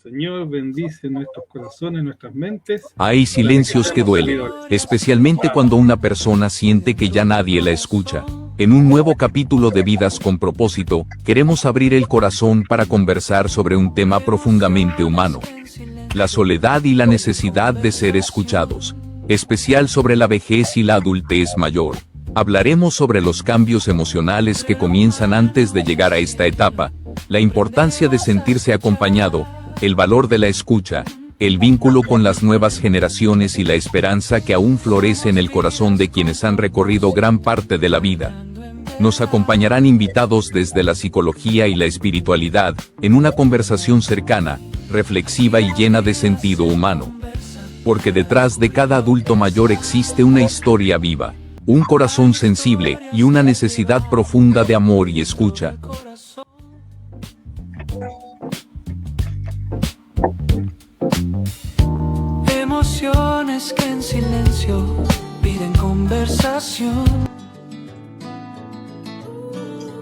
Señor, bendice nuestros corazones, nuestras mentes. Hay silencios que duelen, especialmente cuando una persona siente que ya nadie la escucha. En un nuevo capítulo de Vidas con Propósito, queremos abrir el corazón para conversar sobre un tema profundamente humano: la soledad y la necesidad de ser escuchados, especial sobre la vejez y la adultez mayor. Hablaremos sobre los cambios emocionales que comienzan antes de llegar a esta etapa, la importancia de sentirse acompañado, el valor de la escucha, el vínculo con las nuevas generaciones y la esperanza que aún florece en el corazón de quienes han recorrido gran parte de la vida. Nos acompañarán invitados desde la psicología y la espiritualidad, en una conversación cercana, reflexiva y llena de sentido humano. Porque detrás de cada adulto mayor existe una historia viva, un corazón sensible y una necesidad profunda de amor y escucha. Emociones que en silencio piden conversación.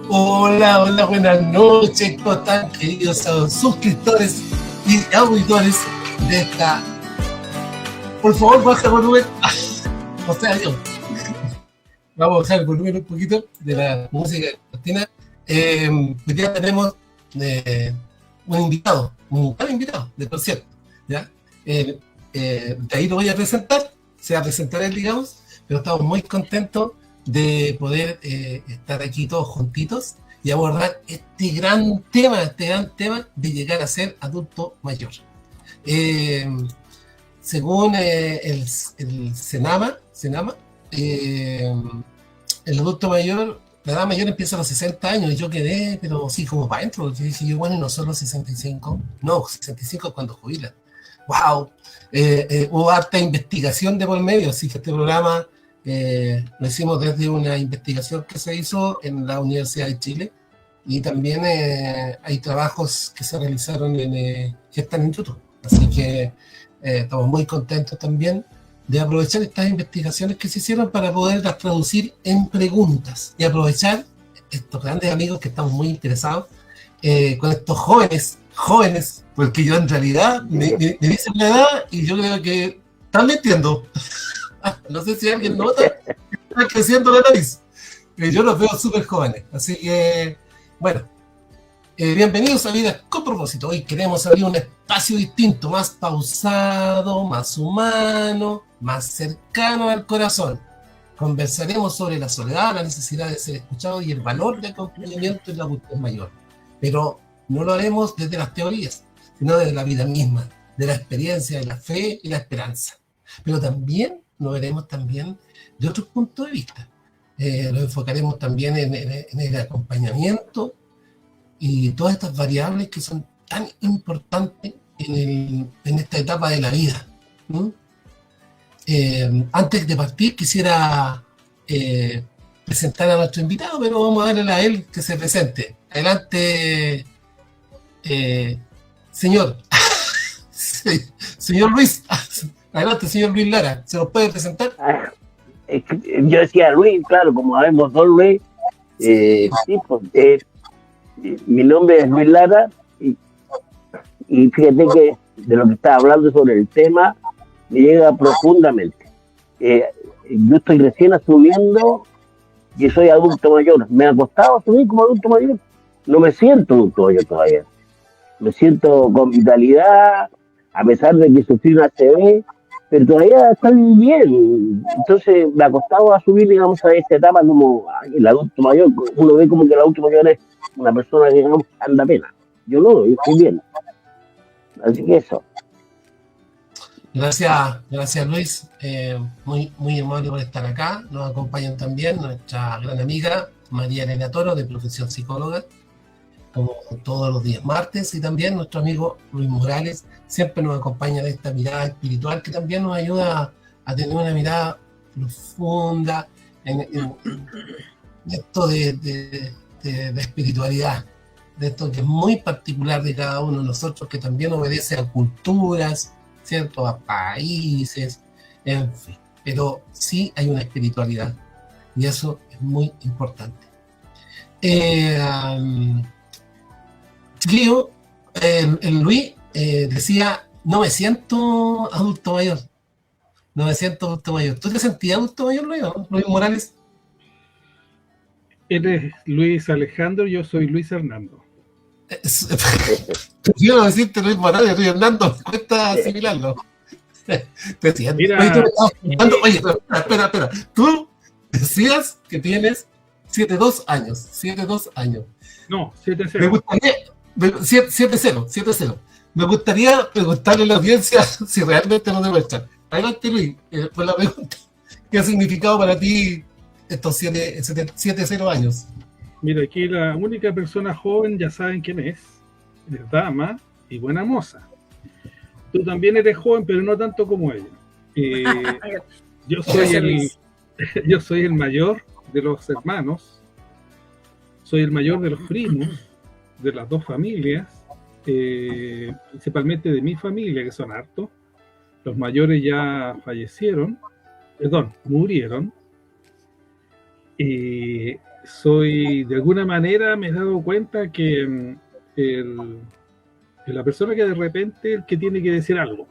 Hola, buenas noches, ¿cómo están, queridos suscriptores y auditores de esta? Por favor, baja el volumen. O sea, yo. Vamos a bajar el volumen un poquito de la música cortina. Hoy día tenemos un invitado de concierto, ¿ya? De ahí lo voy a presentar, se va a presentar él, digamos, pero estamos muy contentos de poder estar aquí todos juntitos y abordar este gran tema de llegar a ser adulto mayor. Según el Senama, el adulto mayor, la edad mayor empieza a los 60 años, y yo quedé, pero sí, como para adentro. Yo dije, bueno, no son los 65, no, 65 es cuando jubilan. ¡Wow! Hubo harta investigación de por medio, así que este programa lo hicimos desde una investigación que se hizo en la Universidad de Chile, y también hay trabajos que se realizaron que están en YouTube. Así que estamos muy contentos también de aprovechar estas investigaciones que se hicieron para poderlas traducir en preguntas y aprovechar estos grandes amigos que estamos muy interesados con estos jóvenes, porque yo en realidad me dicen la edad y yo creo que están mintiendo. No sé si alguien nota que está creciendo la nariz. Yo los veo súper jóvenes, así que bueno. Bienvenidos a Vidas con Propósito. Hoy queremos abrir un espacio distinto, más pausado, más humano, más cercano al corazón. Conversaremos sobre la soledad, la necesidad de ser escuchado y el valor del acompañamiento en la adultez mayor. Pero no lo haremos desde las teorías, sino desde la vida misma, de la experiencia, de la fe y la esperanza. Pero también lo veremos también de otros puntos de vista. Lo enfocaremos también en el acompañamiento y todas estas variables que son tan importantes en esta etapa de la vida. Antes de partir quisiera presentar a nuestro invitado, pero vamos a darle a él que se presente. Adelante, señor Luis. Adelante, señor Luis Lara, ¿se nos puede presentar? Yo decía Luis, claro, como sabemos, don Luis. Sí, pues, mi nombre es Luis Lara y fíjate que de lo que está hablando sobre el tema me llega profundamente. Yo estoy recién asumiendo que soy adulto mayor. Me ha costado asumir como adulto mayor. No me siento adulto mayor todavía. Me siento con vitalidad, a pesar de que sufrí una ACV, pero todavía estoy bien. Entonces me ha costado asumir, digamos, a esta etapa como el adulto mayor. Uno ve como que el adulto mayor es una persona que, digamos, anda pena. Yo no, yo estoy bien. Así que eso. Gracias Luis. Muy amable por estar acá. Nos acompañan también nuestra gran amiga María Elena Toro, de profesión psicóloga, como todos los días martes, y también nuestro amigo Luis Morales siempre nos acompaña de esta mirada espiritual que también nos ayuda a tener una mirada profunda en esto de espiritualidad, de esto que es muy particular de cada uno de nosotros, que también obedece a culturas, ¿cierto? A países, en fin. Pero sí hay una espiritualidad y eso es muy importante. Chiquillo, el Luis decía, no me siento adulto mayor. No me siento adulto mayor. ¿Tú te sentías adulto mayor, Luis Morales? Él es Luis Alejandro, yo soy Luis Hernando. Yo no decirte Luis Morales, Luis Hernando, cuesta asimilarlo. Te siento. Mira, Oye, espera. Tú decías que tienes 7'2 años. 7'2 años. no, Me 7-0. gustaría, 7-0. Me gustaría preguntarle a la audiencia si realmente lo demuestran. Adelante, Luis, por la pregunta. ¿Qué ha significado para ti estos 7-0 años? Mira, aquí la única persona joven, ya saben quién es dama y buena moza. Tú también eres joven, pero no tanto como ella. Yo soy el mayor de los hermanos, soy el mayor de los primos, de las dos familias, principalmente de mi familia, que son hartos. Los mayores ya murieron. Y de alguna manera me he dado cuenta que la persona que de repente el que tiene que decir algo.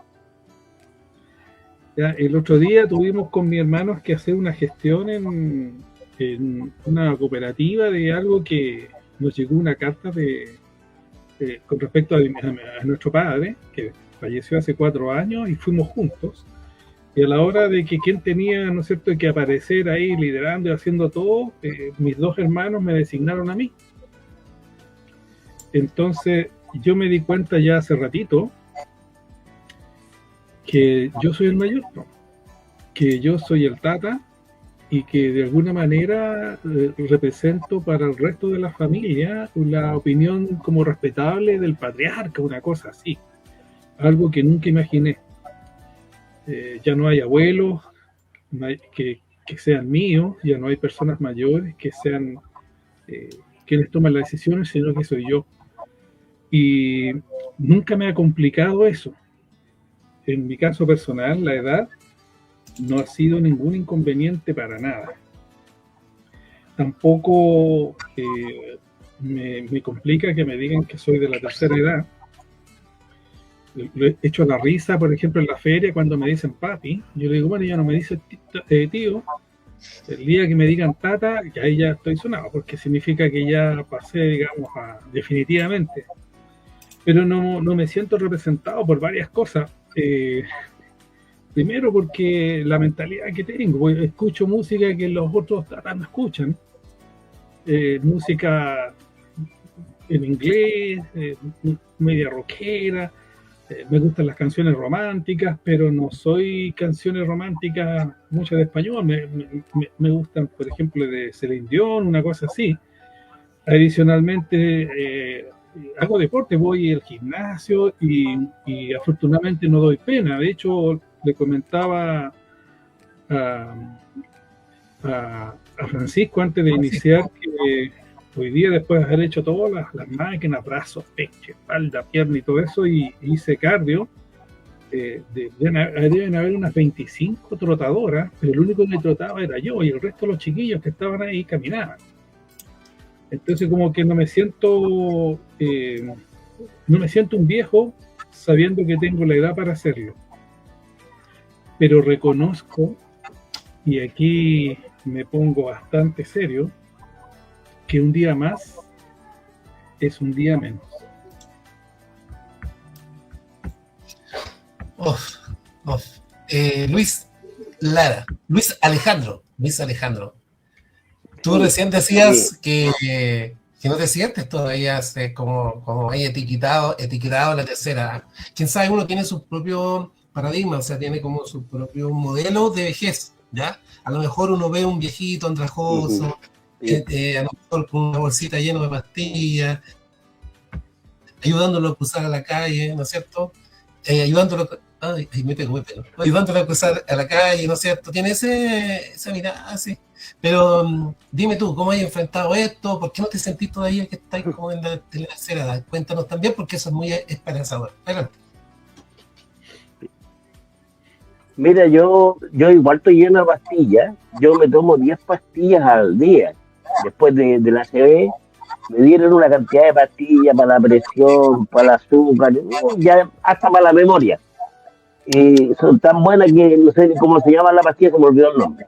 Ya, el otro día tuvimos con mi hermano que hacer una gestión en una cooperativa de algo que nos llegó una carta con respecto a nuestro padre, que falleció hace 4 años y fuimos juntos. Y a la hora de que quien tenía, ¿no es cierto?, que aparecer ahí liderando y haciendo todo, mis 2 hermanos me designaron a mí. Entonces yo me di cuenta ya hace ratito que yo soy el mayor, ¿no? Que yo soy el tata y que de alguna manera represento para el resto de la familia la opinión como respetable del patriarca, una cosa así, algo que nunca imaginé. Ya no hay abuelos que sean míos, ya no hay personas mayores que sean quienes toman las decisiones, sino que soy yo. Y nunca me ha complicado eso. En mi caso personal, la edad no ha sido ningún inconveniente para nada. Tampoco me complica que me digan que soy de la tercera edad. Lo he hecho la risa, por ejemplo, en la feria, cuando me dicen papi, yo le digo, bueno, ya no me dice tío. El día que me digan tata, ya ahí ya estoy sonado, porque significa que ya pasé, digamos, definitivamente. Pero no me siento representado por varias cosas. Primero porque la mentalidad que tengo, escucho música que los otros tatas no escuchan. Música en inglés, media rockera. Me gustan las canciones románticas, pero no soy canciones románticas muchas de español. Me gustan, por ejemplo, de Celine Dion, una cosa así. Adicionalmente, hago deporte, voy al gimnasio y afortunadamente no doy pena. De hecho, le comentaba a Francisco antes de iniciar que hoy día, después de haber hecho todas las máquinas, brazos, pecho, espalda, pierna y todo eso, y hice cardio, deben haber unas 25 trotadoras, pero el único que trotaba era yo y el resto de los chiquillos que estaban ahí caminaban. Entonces como que no me siento un viejo sabiendo que tengo la edad para hacerlo. Pero reconozco, y aquí me pongo bastante serio, que un día más es un día menos. Luis Alejandro, tú recién decías que no te sientes todavía como ahí etiquetado la tercera. Quién sabe, uno tiene su propio paradigma, o sea, tiene como su propio modelo de vejez, ¿ya? A lo mejor uno ve un viejito andrajoso, a lo mejor con una bolsita llena de pastillas, ayudándolo a cruzar a la calle, ¿no es cierto? Ayudándolo a cruzar a la calle, ¿no es cierto? Tiene esa mirada así. Pero dime tú, ¿cómo has enfrentado esto? ¿Por qué no te sentís todavía que estás como en la tercera edad? Cuéntanos también, porque eso es muy esperanzador. Adelante. Mira, yo igual estoy lleno de pastillas. Yo me tomo 10 pastillas al día. Después de la CB, me dieron una cantidad de pastillas para la presión, para el azúcar, ya hasta para la memoria. Y son tan buenas que no sé ni cómo se llama la pastilla, se me olvidó el nombre.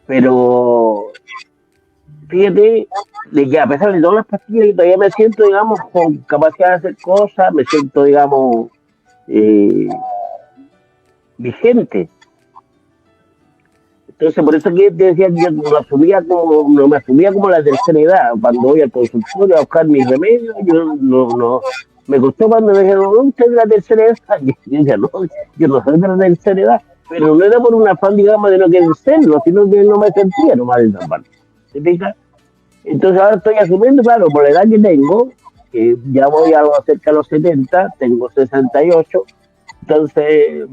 Pero fíjate de que a pesar de todas las pastillas, yo todavía me siento, digamos, con capacidad de hacer cosas, me siento, digamos, eh, vigente. Entonces, por eso que te decía que yo no me asumía como la tercera edad. Cuando voy al consultorio a buscar mis remedios, yo no, me costó cuando me dijeron, no, usted es de la tercera edad. Yo decía, no, yo no soy de la tercera edad. Pero no era por un afán, digamos, de no querer serlo, sino que no me sentía nomás de esa parte. ¿Se fija? Entonces ahora estoy asumiendo, claro, por la edad que tengo, que ya voy a algo cerca de los 70, tengo 68, entonces,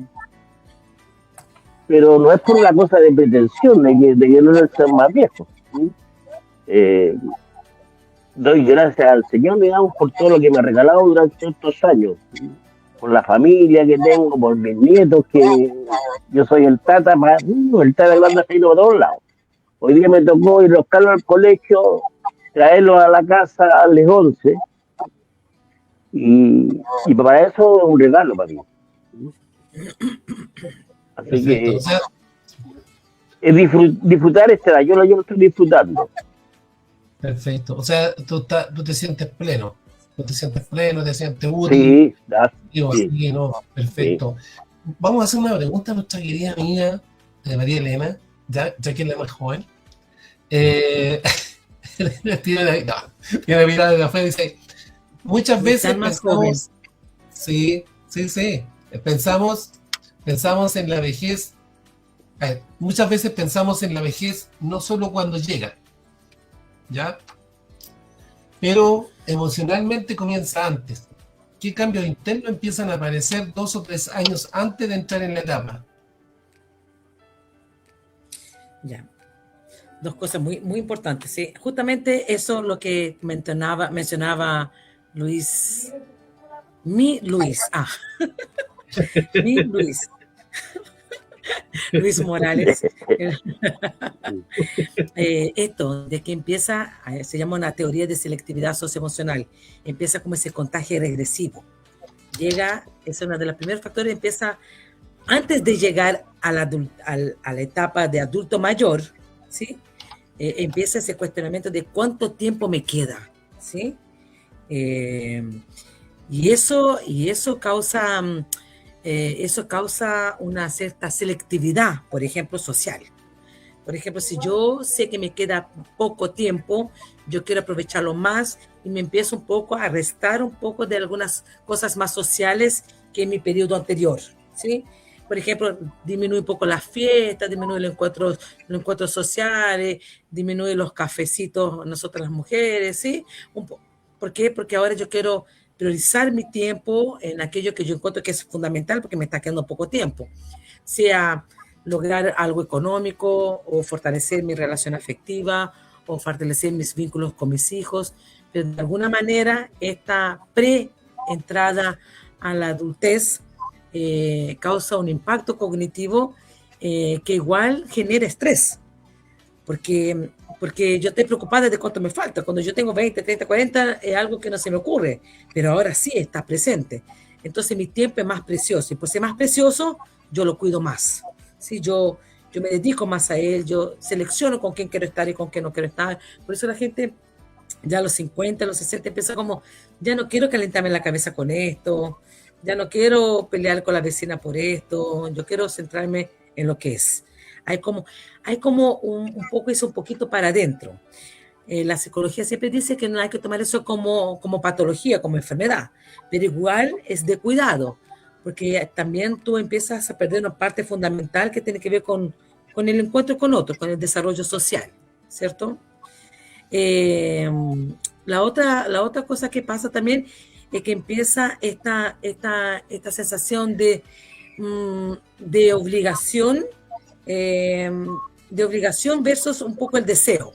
pero no es por una cosa de pretensión, de que no ser más viejo. ¿Sí? Doy gracias al Señor, digamos, por todo lo que me ha regalado durante estos años, ¿sí? Por la familia que tengo, por mis nietos, que yo soy el tata, el tata grande ha ido a todos lados. Hoy día me tocó ir a buscarlo al colegio, traerlo a la casa a las 11, y para eso es un regalo para mí. Así perfecto. Que o sea, es disfrutar esta edad, yo lo estoy disfrutando. Perfecto, o sea, tú te sientes pleno, te sientes útil. Sí, sí, no, perfecto. Sí. Vamos a hacer una pregunta a nuestra querida amiga María Elena, ya que es la más joven. Tiene mirada de afuera y dice, muchas veces pensamos, sí, pensamos en la vejez, muchas veces pensamos en la vejez no solo cuando llega, ¿ya? Pero emocionalmente comienza antes. ¿Qué cambios internos empiezan a aparecer 2 o 3 años antes de entrar en la etapa? Ya. 2 cosas muy, muy importantes, ¿sí? Justamente eso es lo que mencionaba Luis. Mi Luis Morales. Esto de que empieza, se llama una teoría de selectividad socioemocional, empieza como ese contagio regresivo. Llega, es uno de los primeros factores, empieza antes de llegar a la etapa de adulto mayor, ¿sí? Empieza ese cuestionamiento de cuánto tiempo me queda, ¿sí? Y eso causa una cierta selectividad, por ejemplo, social. Por ejemplo, si yo sé que me queda poco tiempo, yo quiero aprovecharlo más y me empiezo un poco a restar un poco de algunas cosas más sociales que en mi periodo anterior, ¿sí? Por ejemplo, disminuye un poco las fiestas, disminuye los encuentros sociales, disminuye los cafecitos nosotras las mujeres, ¿sí? ¿Por qué? Porque ahora yo quiero priorizar mi tiempo en aquello que yo encuentro que es fundamental porque me está quedando poco tiempo. Sea lograr algo económico o fortalecer mi relación afectiva o fortalecer mis vínculos con mis hijos, pero de alguna manera esta pre-entrada a la adultez causa un impacto cognitivo que igual genera estrés, porque yo estoy preocupada de cuánto me falta. Cuando yo tengo 20, 30, 40 es algo que no se me ocurre, pero ahora sí está presente. Entonces mi tiempo es más precioso y por ser más precioso yo lo cuido más, ¿sí? Yo me dedico más a él, yo selecciono con quién quiero estar y con quién no quiero estar. Por eso la gente ya a los 50, a los 60 empieza como, ya no quiero calentarme la cabeza con esto, ya no quiero pelear con la vecina por esto, yo quiero centrarme en lo que es. Hay como un poco eso, un poquito para adentro. La psicología siempre dice que no hay que tomar eso como patología, como enfermedad, pero igual es de cuidado, porque también tú empiezas a perder una parte fundamental que tiene que ver con el encuentro con otros, con el desarrollo social, ¿cierto? La otra cosa que pasa también es que empieza esta sensación de obligación, versus un poco el deseo.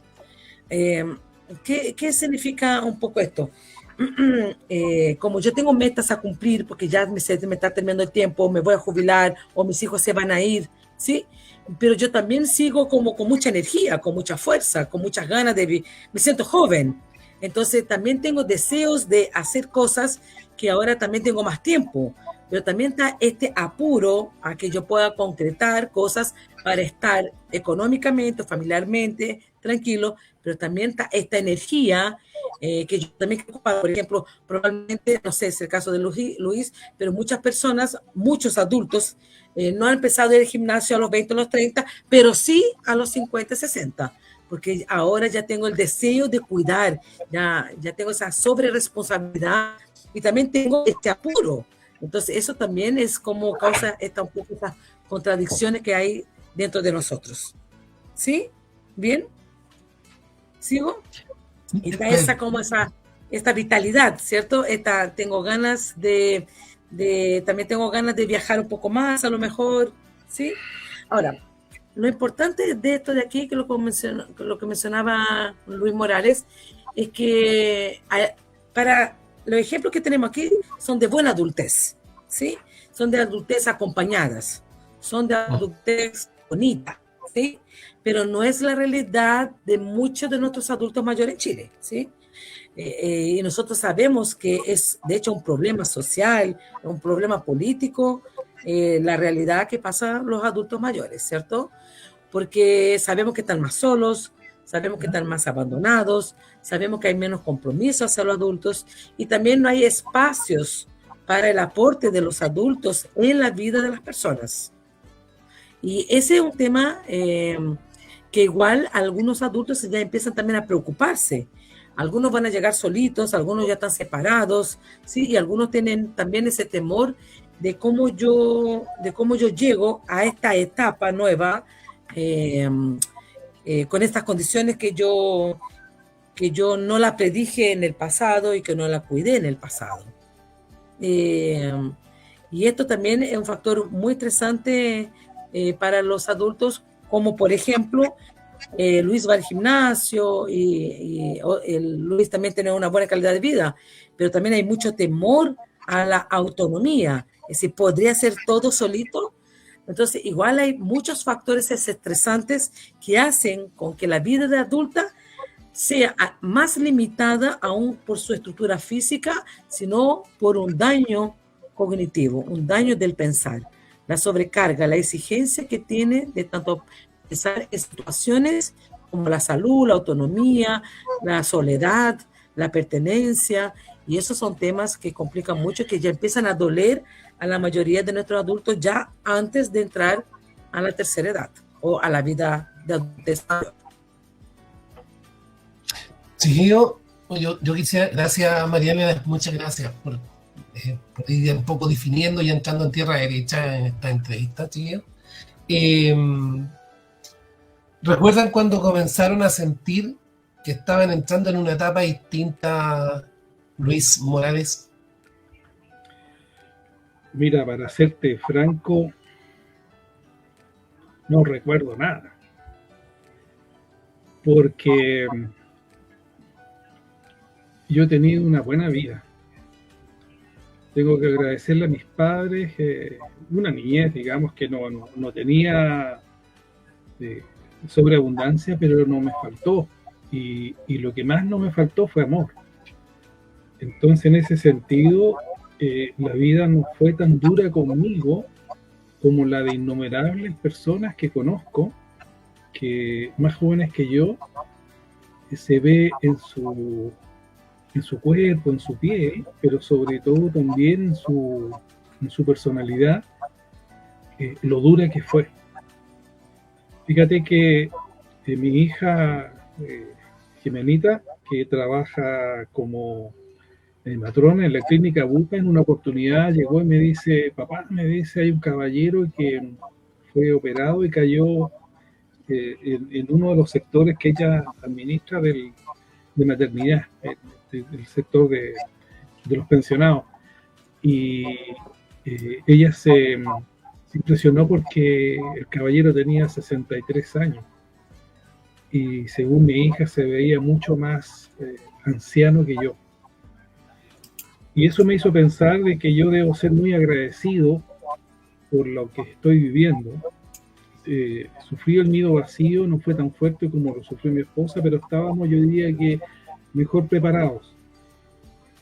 ¿Qué significa un poco esto? Como yo tengo metas a cumplir porque ya me está terminando el tiempo, me voy a jubilar o mis hijos se van a ir, ¿sí? Pero yo también sigo como con mucha energía, con mucha fuerza, con muchas ganas me siento joven. Entonces también tengo deseos de hacer cosas que ahora también tengo más tiempo, pero también está este apuro a que yo pueda concretar cosas para estar económicamente, familiarmente, tranquilo, pero también está esta energía que yo también quiero ocupar. Por ejemplo, probablemente, no sé, es el caso de Luis, pero muchas personas, muchos adultos, no han empezado el gimnasio a los 20 o los 30, pero sí a los 50, 60, porque ahora ya tengo el deseo de cuidar, ya tengo esa sobreresponsabilidad y también tengo este apuro. Entonces, eso también es como causa un poco estas contradicciones que hay dentro de nosotros. ¿Sí? ¿Bien? ¿Sigo? Está esa como esta vitalidad, ¿cierto? Tengo ganas también tengo ganas de viajar un poco más, a lo mejor, ¿sí? Ahora, lo importante de esto de aquí, que lo que mencionaba Luis Morales, es que para los ejemplos que tenemos aquí son de buena adultez, ¿sí? Son de adultez acompañadas, son de adultez bonita, ¿sí? Pero no es la realidad de muchos de nuestros adultos mayores en Chile, ¿sí? Y nosotros sabemos que es, de hecho, un problema social, un problema político, la realidad que pasan los adultos mayores, ¿cierto? Porque sabemos que están más solos, sabemos que están más abandonados, sabemos que hay menos compromiso hacia los adultos y también no hay espacios para el aporte de los adultos en la vida de las personas. Y ese es un tema que igual algunos adultos ya empiezan también a preocuparse. Algunos van a llegar solitos, algunos ya están separados, ¿sí? Y algunos tienen también ese temor de cómo yo llego a esta etapa nueva con estas condiciones que yo no la predije en el pasado y que no la cuidé en el pasado. Y esto también es un factor muy estresante para los adultos, como por ejemplo, Luis va al gimnasio y Luis también tiene una buena calidad de vida, pero también hay mucho temor a la autonomía, es decir, ¿podría hacer todo solito? Entonces, igual hay muchos factores estresantes que hacen con que la vida de adulta sea más limitada aún por su estructura física, sino por un daño cognitivo, un daño del pensar, la sobrecarga, la exigencia que tiene de tanto pensar en situaciones como la salud, la autonomía, la soledad, la pertenencia, y esos son temas que complican mucho, que ya empiezan a doler a la mayoría de nuestros adultos ya antes de entrar a la tercera edad o a la vida de adultez. Sí, yo quisiera, gracias Mariana, muchas gracias por ir un poco definiendo y entrando en tierra derecha en esta entrevista, chiquillos. ¿Recuerdan cuando comenzaron a sentir que estaban entrando en una etapa distinta, Luis Morales? Mira, para serte franco, no recuerdo nada. Porque yo he tenido una buena vida. Tengo que agradecerle a mis padres, una niñez, digamos, que no tenía sobreabundancia, pero no me faltó. Y lo que más no me faltó fue amor. Entonces, en ese sentido, la vida no fue tan dura conmigo como la de innumerables personas que conozco, que más jóvenes que yo, se ve en su cuerpo, en su piel, pero sobre todo también en su personalidad, lo dura que fue. Fíjate que mi hija Jimenita, que trabaja como matrona en la clínica Buca, en una oportunidad llegó y me dice, papá, hay un caballero que fue operado y cayó en uno de los sectores que ella administra de maternidad, del sector de los pensionados. Y ella se impresionó porque el caballero tenía 63 años y según mi hija se veía mucho más anciano que yo. Y eso me hizo pensar de que yo debo ser muy agradecido por lo que estoy viviendo. Sufrí el nido vacío, no fue tan fuerte como lo sufrió mi esposa, pero estábamos, yo diría que mejor preparados.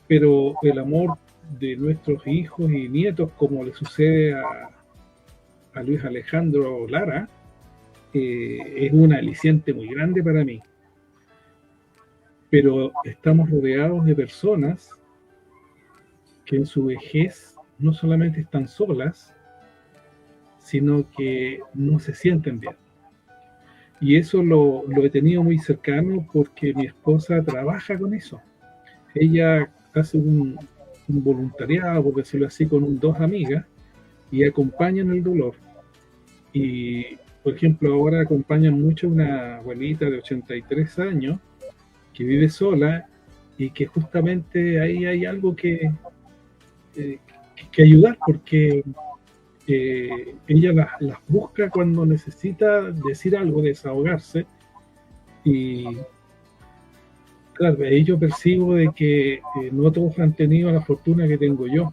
Pero el amor de nuestros hijos y nietos, como le sucede a Luis Alejandro Lara, es un aliciente muy grande para mí. Pero estamos rodeados de personas que en su vejez no solamente están solas, sino que no se sienten bien. Y eso lo he tenido muy cercano porque mi esposa trabaja con eso. Ella hace un voluntariado, por decirlo así, con dos amigas y acompañan el dolor. Y, por ejemplo, ahora acompañan mucho a una abuelita de 83 años que vive sola y que justamente ahí hay algo que ayudar, porque ella las busca cuando necesita decir algo, desahogarse. Y claro, ahí yo percibo de que no todos han tenido la fortuna que tengo yo.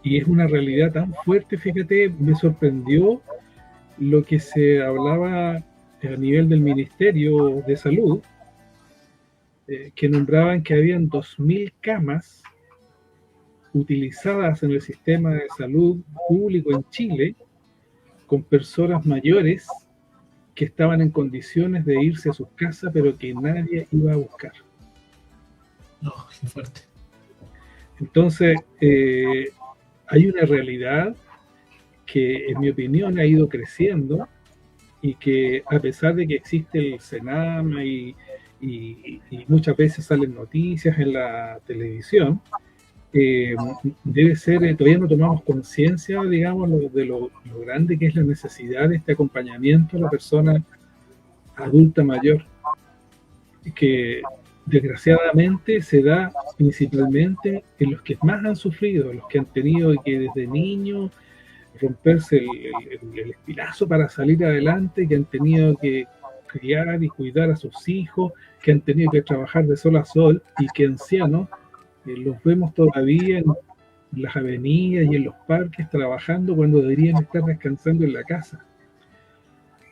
Y es una realidad tan fuerte, fíjate, me sorprendió lo que se hablaba a nivel del Ministerio de Salud, que nombraban que habían 2.000 camas utilizadas en el sistema de salud público en Chile, con personas mayores que estaban en condiciones de irse a sus casas, pero que nadie iba a buscar. No, qué fuerte. Entonces, hay una realidad que, en mi opinión, ha ido creciendo y que, a pesar de que existe el Senama y muchas veces salen noticias en la televisión, debe ser, todavía no tomamos conciencia, digamos, de lo grande que es la necesidad de este acompañamiento a la persona adulta mayor, que desgraciadamente se da principalmente en los que más han sufrido, los que han tenido que desde niños romperse el espinazo para salir adelante, que han tenido que criar y cuidar a sus hijos, que han tenido que trabajar de sol a sol, y que ancianos los vemos todavía en las avenidas y en los parques trabajando cuando deberían estar descansando en la casa.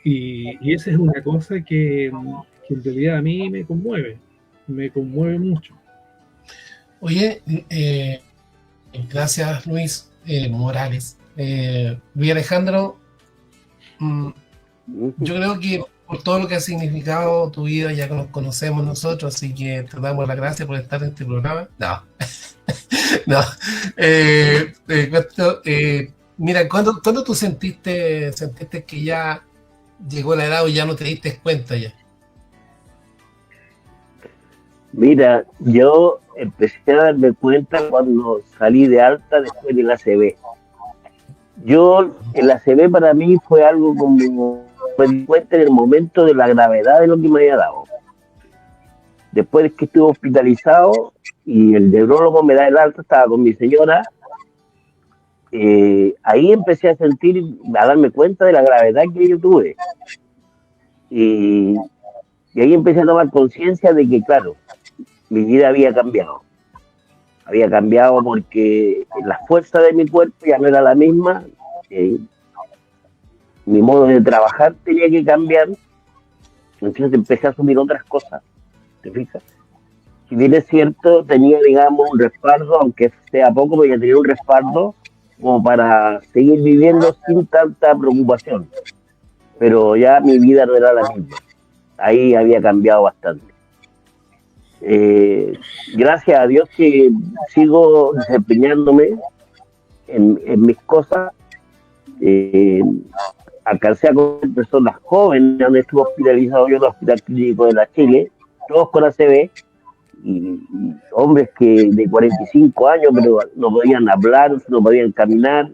Y esa es una cosa que en realidad a mí me conmueve mucho. Oye, gracias Luis Morales. Luis Alejandro, yo creo que por todo lo que ha significado tu vida ya nos conocemos nosotros, así que te damos las gracias por estar en este programa. No, no. Mira, ¿cuándo tú sentiste que ya llegó la edad o ya no te diste cuenta ya? Mira, yo empecé a darme cuenta cuando salí de alta después del ACV. El ACV para mí fue algo como, me di cuenta en el momento de la gravedad de lo que me había dado. Después de que estuve hospitalizado y el neurólogo me da el alta, estaba con mi señora, ahí empecé a darme cuenta de la gravedad que yo tuve. Y ahí empecé a tomar conciencia de que, claro, mi vida había cambiado. Había cambiado porque la fuerza de mi cuerpo ya no era la misma. Mi modo de trabajar tenía que cambiar. Entonces empecé a asumir otras cosas. ¿Te fijas? Si bien es cierto, tenía, digamos, un respaldo, aunque sea poco, pero ya tenía un respaldo como para seguir viviendo sin tanta preocupación. Pero ya mi vida no era la misma. Ahí había cambiado bastante. Gracias a Dios que sigo desempeñándome en mis cosas. Alcancé a conocer personas jóvenes, donde estuve hospitalizado yo en el Hospital Clínico de la Chile, todos con ACV, y hombres que de 45 años, pero no podían hablar, no podían caminar.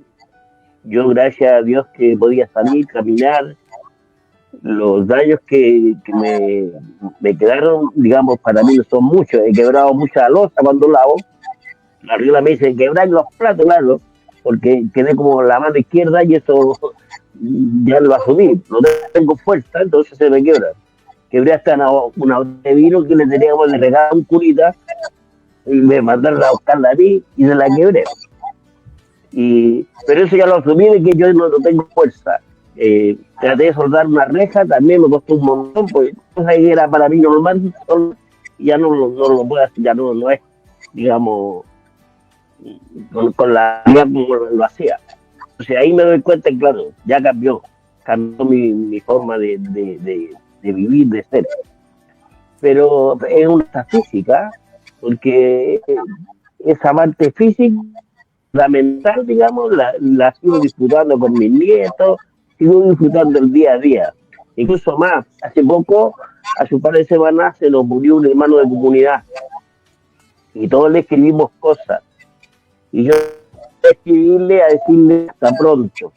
Yo, gracias a Dios, que podía salir, caminar. Los daños que me quedaron, digamos, para mí no son muchos. He quebrado mucha losa cuando lavo. La regla me dice quebrar los platos, claro, porque quedé como la mano izquierda y eso ya lo asumí. No tengo fuerza, entonces se me quiebra. Quebré hasta una de vino que le teníamos de regalar un curita y me mandaron a buscarla a mí y se la quebré. Pero eso ya lo asumí de que yo no tengo fuerza. Traté de soldar una reja, también me costó un montón, porque cosa que era para mí normal, ya no lo puede hacer, ya no es, digamos, con la vida como lo hacía. Entonces ahí me doy cuenta que, claro, ya cambió mi forma de vivir, de ser. Pero es una física, porque esa parte física, la mental, digamos, la sigo disfrutando con mis nietos, sigo disfrutando el día a día. Incluso más, hace poco, hace un par de semanas, se nos murió un hermano de comunidad y todos le escribimos cosas. Y yo escribirle a decirle hasta pronto,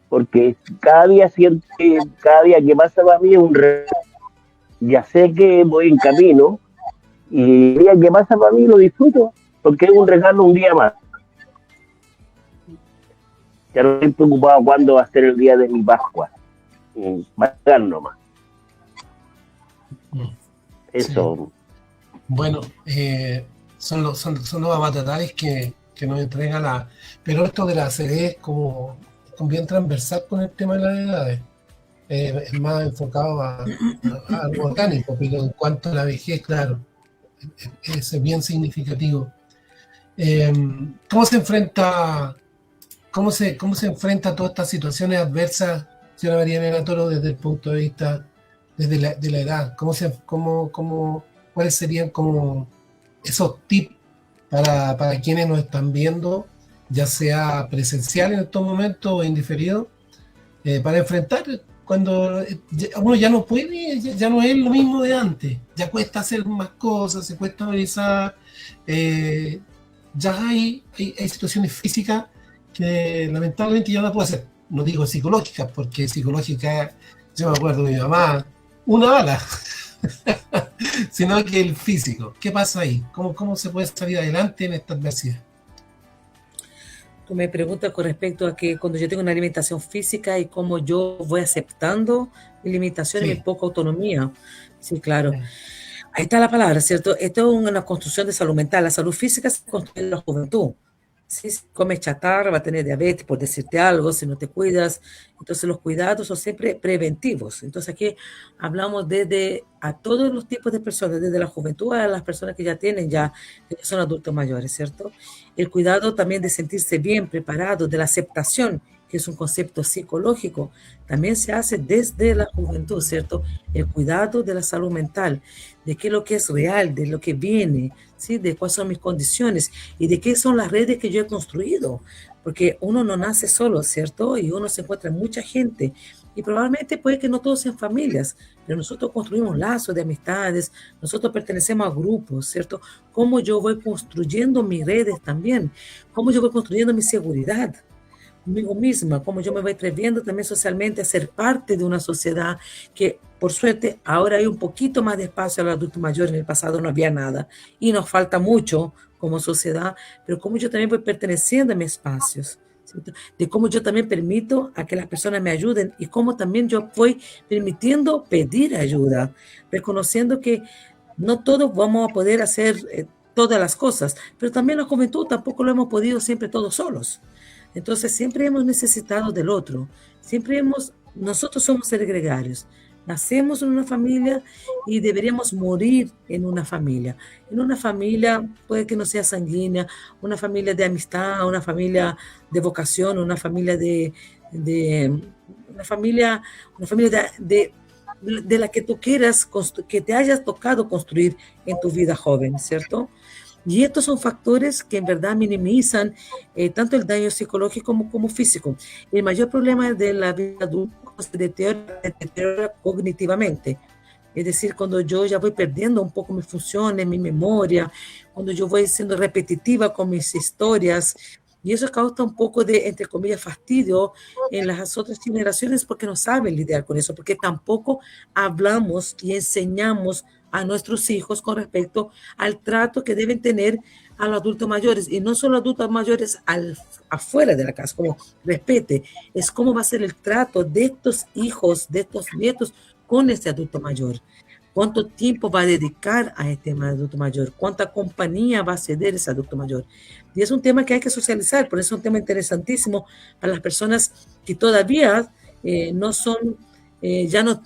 porque cada día que pasa para mí es un reto. Ya sé que voy en camino y el día que pasa para mí lo disfruto, porque es un regalo un día más. Ya no estoy preocupado cuándo va a ser el día de mi Pascua. Va a llegar nomás. Eso. Sí. Bueno, son los avatares que nos entrega pero esto de la serie es como bien transversal con el tema de las edades. Es más enfocado a algo orgánico, pero en cuanto a la vejez, claro, es bien significativo. ¿Cómo se enfrenta a todas estas situaciones adversas, señora María Elena Toro, desde el punto de vista de la edad? ¿Cuáles serían como esos tips para quienes nos están viendo, ya sea presencial en estos momentos o indiferido, para enfrentar cuando uno ya no puede, ya no es lo mismo de antes, ya cuesta hacer más cosas, se cuesta organizar, ya hay situaciones físicas que lamentablemente ya no puedo hacer. No digo psicológicas, porque psicológicas, yo me acuerdo de mi mamá, una bala, sino que el físico. ¿Qué pasa ahí? ¿Cómo se puede salir adelante en esta adversidad? Tú me preguntas con respecto a que cuando yo tengo una alimentación física y cómo yo voy aceptando mi limitación y mi poca autonomía. Sí, claro. Ahí está la palabra, ¿cierto? Esto es una construcción de salud mental. La salud física se construye en la juventud. Si comes chatarra, va a tener diabetes, por decirte algo, si no te cuidas. Entonces los cuidados son siempre preventivos. Entonces aquí hablamos desde a todos los tipos de personas, desde la juventud a las personas que ya son adultos mayores, ¿cierto? El cuidado también de sentirse bien preparado, de la aceptación, que es un concepto psicológico, también se hace desde la juventud, ¿cierto? El cuidado de la salud mental, de qué es lo que es real, de lo que viene, ¿sí? De cuáles son mis condiciones y de qué son las redes que yo he construido, porque uno no nace solo, ¿cierto? Y uno se encuentra en mucha gente y probablemente puede que no todos sean familias, pero nosotros construimos lazos de amistades, nosotros pertenecemos a grupos, ¿cierto? Cómo yo voy construyendo mis redes también, cómo yo voy construyendo mi seguridad conmigo misma, cómo yo me voy atreviendo también socialmente a ser parte de una sociedad que, por suerte, ahora hay un poquito más de espacio al adulto mayor. En el pasado no había nada y nos falta mucho como sociedad, pero cómo yo también voy perteneciendo a mis espacios, ¿cierto? De cómo yo también permito a que las personas me ayuden y cómo también yo voy permitiendo pedir ayuda, reconociendo que no todos vamos a poder hacer todas las cosas, pero también la juventud tampoco lo hemos podido siempre todos solos. Entonces siempre hemos necesitado del otro, nosotros somos seres gregarios, nacemos en una familia y deberíamos morir en una familia. En una familia puede que no sea sanguínea, una familia de amistad, una familia de vocación, una familia de la que tú quieras, que te hayas tocado construir en tu vida joven, ¿cierto? Y estos son factores que en verdad minimizan tanto el daño psicológico como físico. El mayor problema de la vida adulta se deteriora cognitivamente. Es decir, cuando yo ya voy perdiendo un poco mis funciones, mi memoria, cuando yo voy siendo repetitiva con mis historias, y eso causa un poco de, entre comillas, fastidio en las otras generaciones porque no saben lidiar con eso, porque tampoco hablamos y enseñamos a nuestros hijos con respecto al trato que deben tener a los adultos mayores, y no solo adultos mayores afuera de la casa, como respete, es cómo va a ser el trato de estos hijos, de estos nietos con este adulto mayor. ¿Cuánto tiempo va a dedicar a este adulto mayor? ¿Cuánta compañía va a ceder ese adulto mayor? Y es un tema que hay que socializar, por eso es un tema interesantísimo para las personas que todavía no son ya no,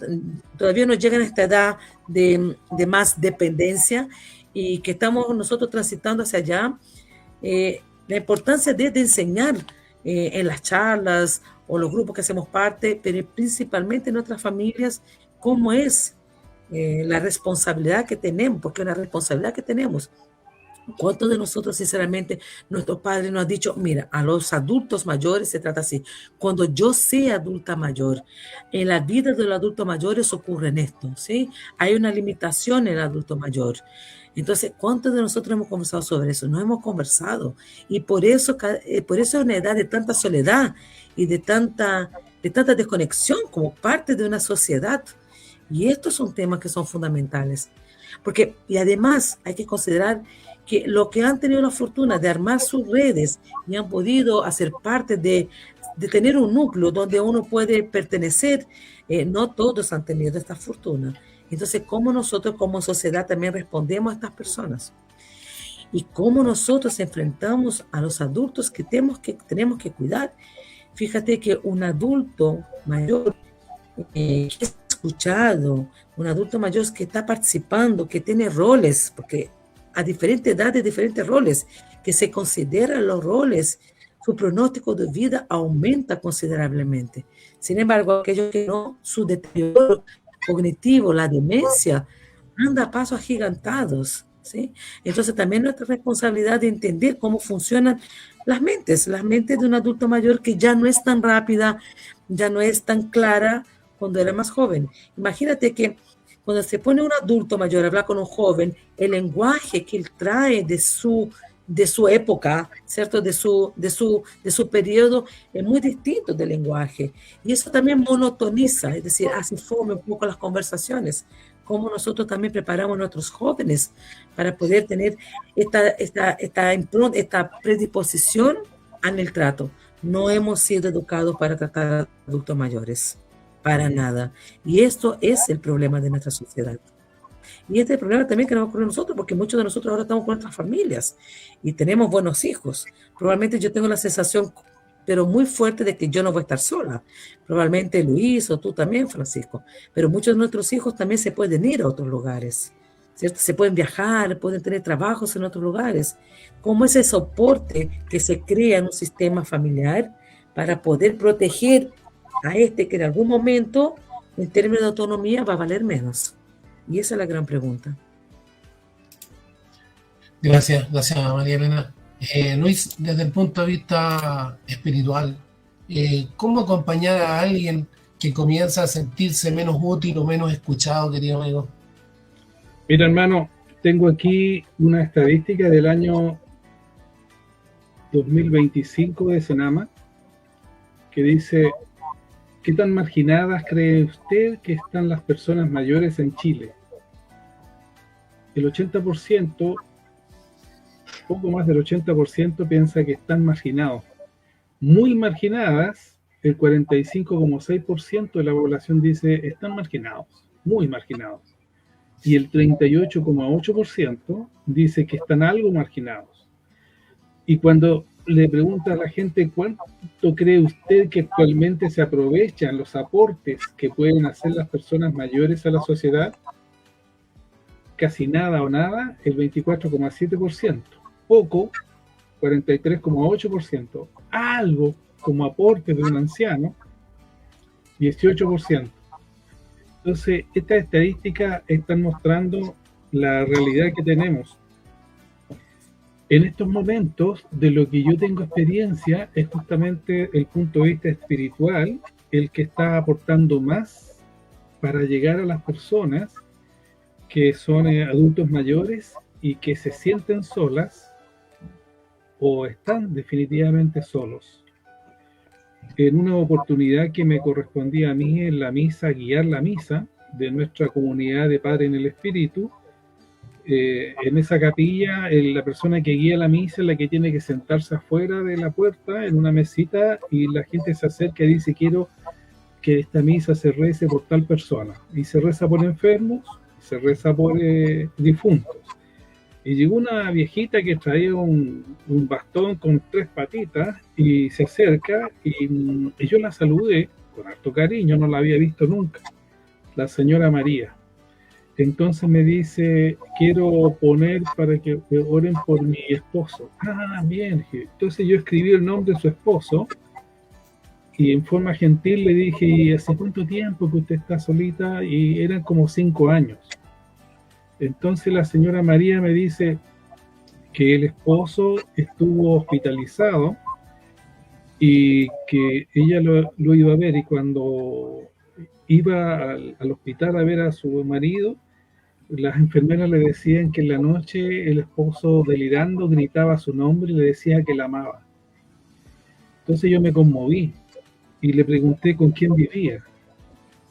todavía no llegan a esta edad de más dependencia y que estamos nosotros transitando hacia allá. La importancia de enseñar en las charlas o los grupos que hacemos parte, pero principalmente en nuestras familias, cómo es la responsabilidad que tenemos, porque es una responsabilidad que tenemos. ¿Cuántos de nosotros, sinceramente, nuestros padres nos han dicho, mira, a los adultos mayores se trata así? Cuando yo sea adulta mayor, en la vida de los adultos mayores ocurre esto, ¿sí? Hay una limitación en el adulto mayor. Entonces, ¿cuántos de nosotros hemos conversado sobre eso? No hemos conversado. Y por eso es una edad de tanta soledad y de tanta desconexión como parte de una sociedad. Y estos son temas que son fundamentales. Porque, y además hay que considerar que los que han tenido la fortuna de armar sus redes y han podido hacer parte de tener un núcleo donde uno puede pertenecer, no todos han tenido esta fortuna. Entonces, ¿cómo nosotros como sociedad también respondemos a estas personas? Y cómo nosotros enfrentamos a los adultos que tenemos que cuidar. Fíjate que un adulto mayor que es escuchado, un adulto mayor que está participando, que tiene roles, porque a diferentes edades, diferentes roles, que se consideran los roles, su pronóstico de vida aumenta considerablemente. Sin embargo, aquellos que no, su deterioro cognitivo, la demencia, anda a pasos agigantados, ¿sí? Entonces también nuestra responsabilidad de entender cómo funcionan las mentes de un adulto mayor que ya no es tan rápida, ya no es tan clara cuando era más joven. Imagínate que cuando se pone un adulto mayor a hablar con un joven, el lenguaje que él trae de su época, ¿cierto? De su periodo es muy distinto del lenguaje. Y eso también monotoniza, es decir, hace fome un poco las conversaciones. Cómo nosotros también preparamos a nuestros jóvenes para poder tener esta predisposición en el trato. No hemos sido educados para tratar a adultos mayores. Para nada. Y esto es el problema de nuestra sociedad. Y este es el problema también que nos ocurre a nosotros, porque muchos de nosotros ahora estamos con nuestras familias y tenemos buenos hijos. Probablemente yo tengo la sensación, pero muy fuerte, de que yo no voy a estar sola. Probablemente Luis o tú también, Francisco. Pero muchos de nuestros hijos también se pueden ir a otros lugares, ¿cierto? Se pueden viajar, pueden tener trabajos en otros lugares. ¿Cómo ese soporte que se crea en un sistema familiar para poder proteger a que en algún momento, en términos de autonomía, va a valer menos? Y esa es la gran pregunta. Gracias María Elena. Luis, desde el punto de vista espiritual, ¿cómo acompañar a alguien que comienza a sentirse menos útil o menos escuchado, querido amigo? Mira, hermano, tengo aquí una estadística del año 2025 de Senama que dice: ¿qué tan marginadas cree usted que están las personas mayores en Chile? El 80%, poco más del 80% piensa que están marginados. Muy marginadas, el 45,6% de la población dice están marginados, muy marginados. Y el 38,8% dice que están algo marginados. Y cuando le pregunta a la gente cuánto cree usted que actualmente se aprovechan los aportes que pueden hacer las personas mayores a la sociedad, casi nada o nada, el 24,7%, poco, 43,8%, algo como aporte de un anciano, 18%. Entonces, estas estadísticas están mostrando la realidad que tenemos. En estos momentos, de lo que yo tengo experiencia, es justamente el punto de vista espiritual el que está aportando más para llegar a las personas que son adultos mayores y que se sienten solas o están definitivamente solos. En una oportunidad que me correspondía a mí en la misa, guiar la misa de nuestra comunidad de Padre en el Espíritu, en esa capilla, la persona que guía la misa es la que tiene que sentarse afuera de la puerta en una mesita y la gente se acerca y dice: quiero que esta misa se rece por tal persona, y se reza por enfermos, se reza por difuntos. Y llegó una viejita que traía un bastón con 3 patitas y se acerca y yo la saludé con harto cariño, no la había visto nunca, la señora María. Entonces me dice, quiero poner para que oren por mi esposo. Ah, bien. Entonces yo escribí el nombre de su esposo y en forma gentil le dije, ¿y hace cuánto tiempo que usted está solita? Y eran como 5 años. Entonces la señora María me dice que el esposo estuvo hospitalizado y que ella lo iba a ver, y cuando iba al hospital a ver a su marido, las enfermeras le decían que en la noche el esposo, delirando, gritaba su nombre y le decía que la amaba. Entonces yo me conmoví y le pregunté con quién vivía.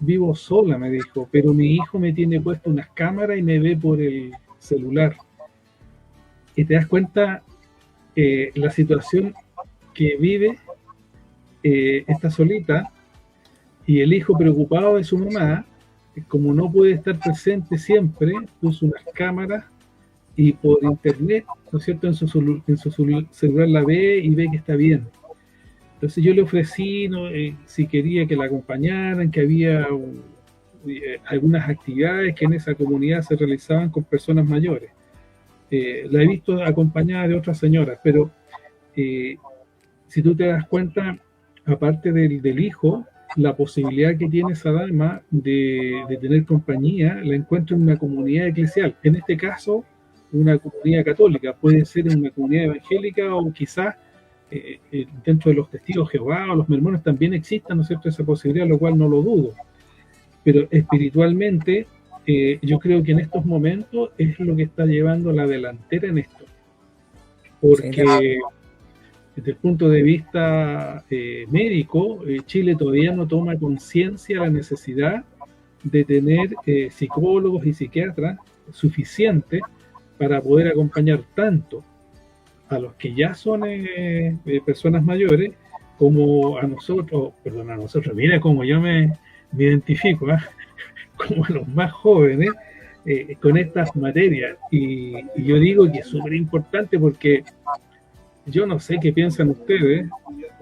Vivo sola, me dijo, pero mi hijo me tiene puesto unas cámaras y me ve por el celular. Y te das cuenta la situación que vive, está solita, y el hijo preocupado de su mamá, como no puede estar presente siempre, puso unas cámaras y por internet, ¿no es cierto?, en su celular la ve y ve que está bien. Entonces yo le ofrecí, ¿no?, si quería que la acompañaran, que había algunas actividades que en esa comunidad se realizaban con personas mayores. La he visto acompañada de otras señoras, pero si tú te das cuenta, aparte del hijo, la posibilidad que tiene esa dama de tener compañía la encuentro en una comunidad eclesial. En este caso, una comunidad católica. Puede ser en una comunidad evangélica o quizás dentro de los testigos de Jehová o los mormones también exista, ¿no es cierto?, esa posibilidad, lo cual no lo dudo. Pero espiritualmente, yo creo que en estos momentos es lo que está llevando la delantera en esto. Porque desde el punto de vista médico, Chile todavía no toma conciencia de la necesidad de tener psicólogos y psiquiatras suficientes para poder acompañar tanto a los que ya son personas mayores como a nosotros, mira cómo yo me identifico, como a los más jóvenes con estas materias. Y yo digo que es súper importante porque yo no sé qué piensan ustedes,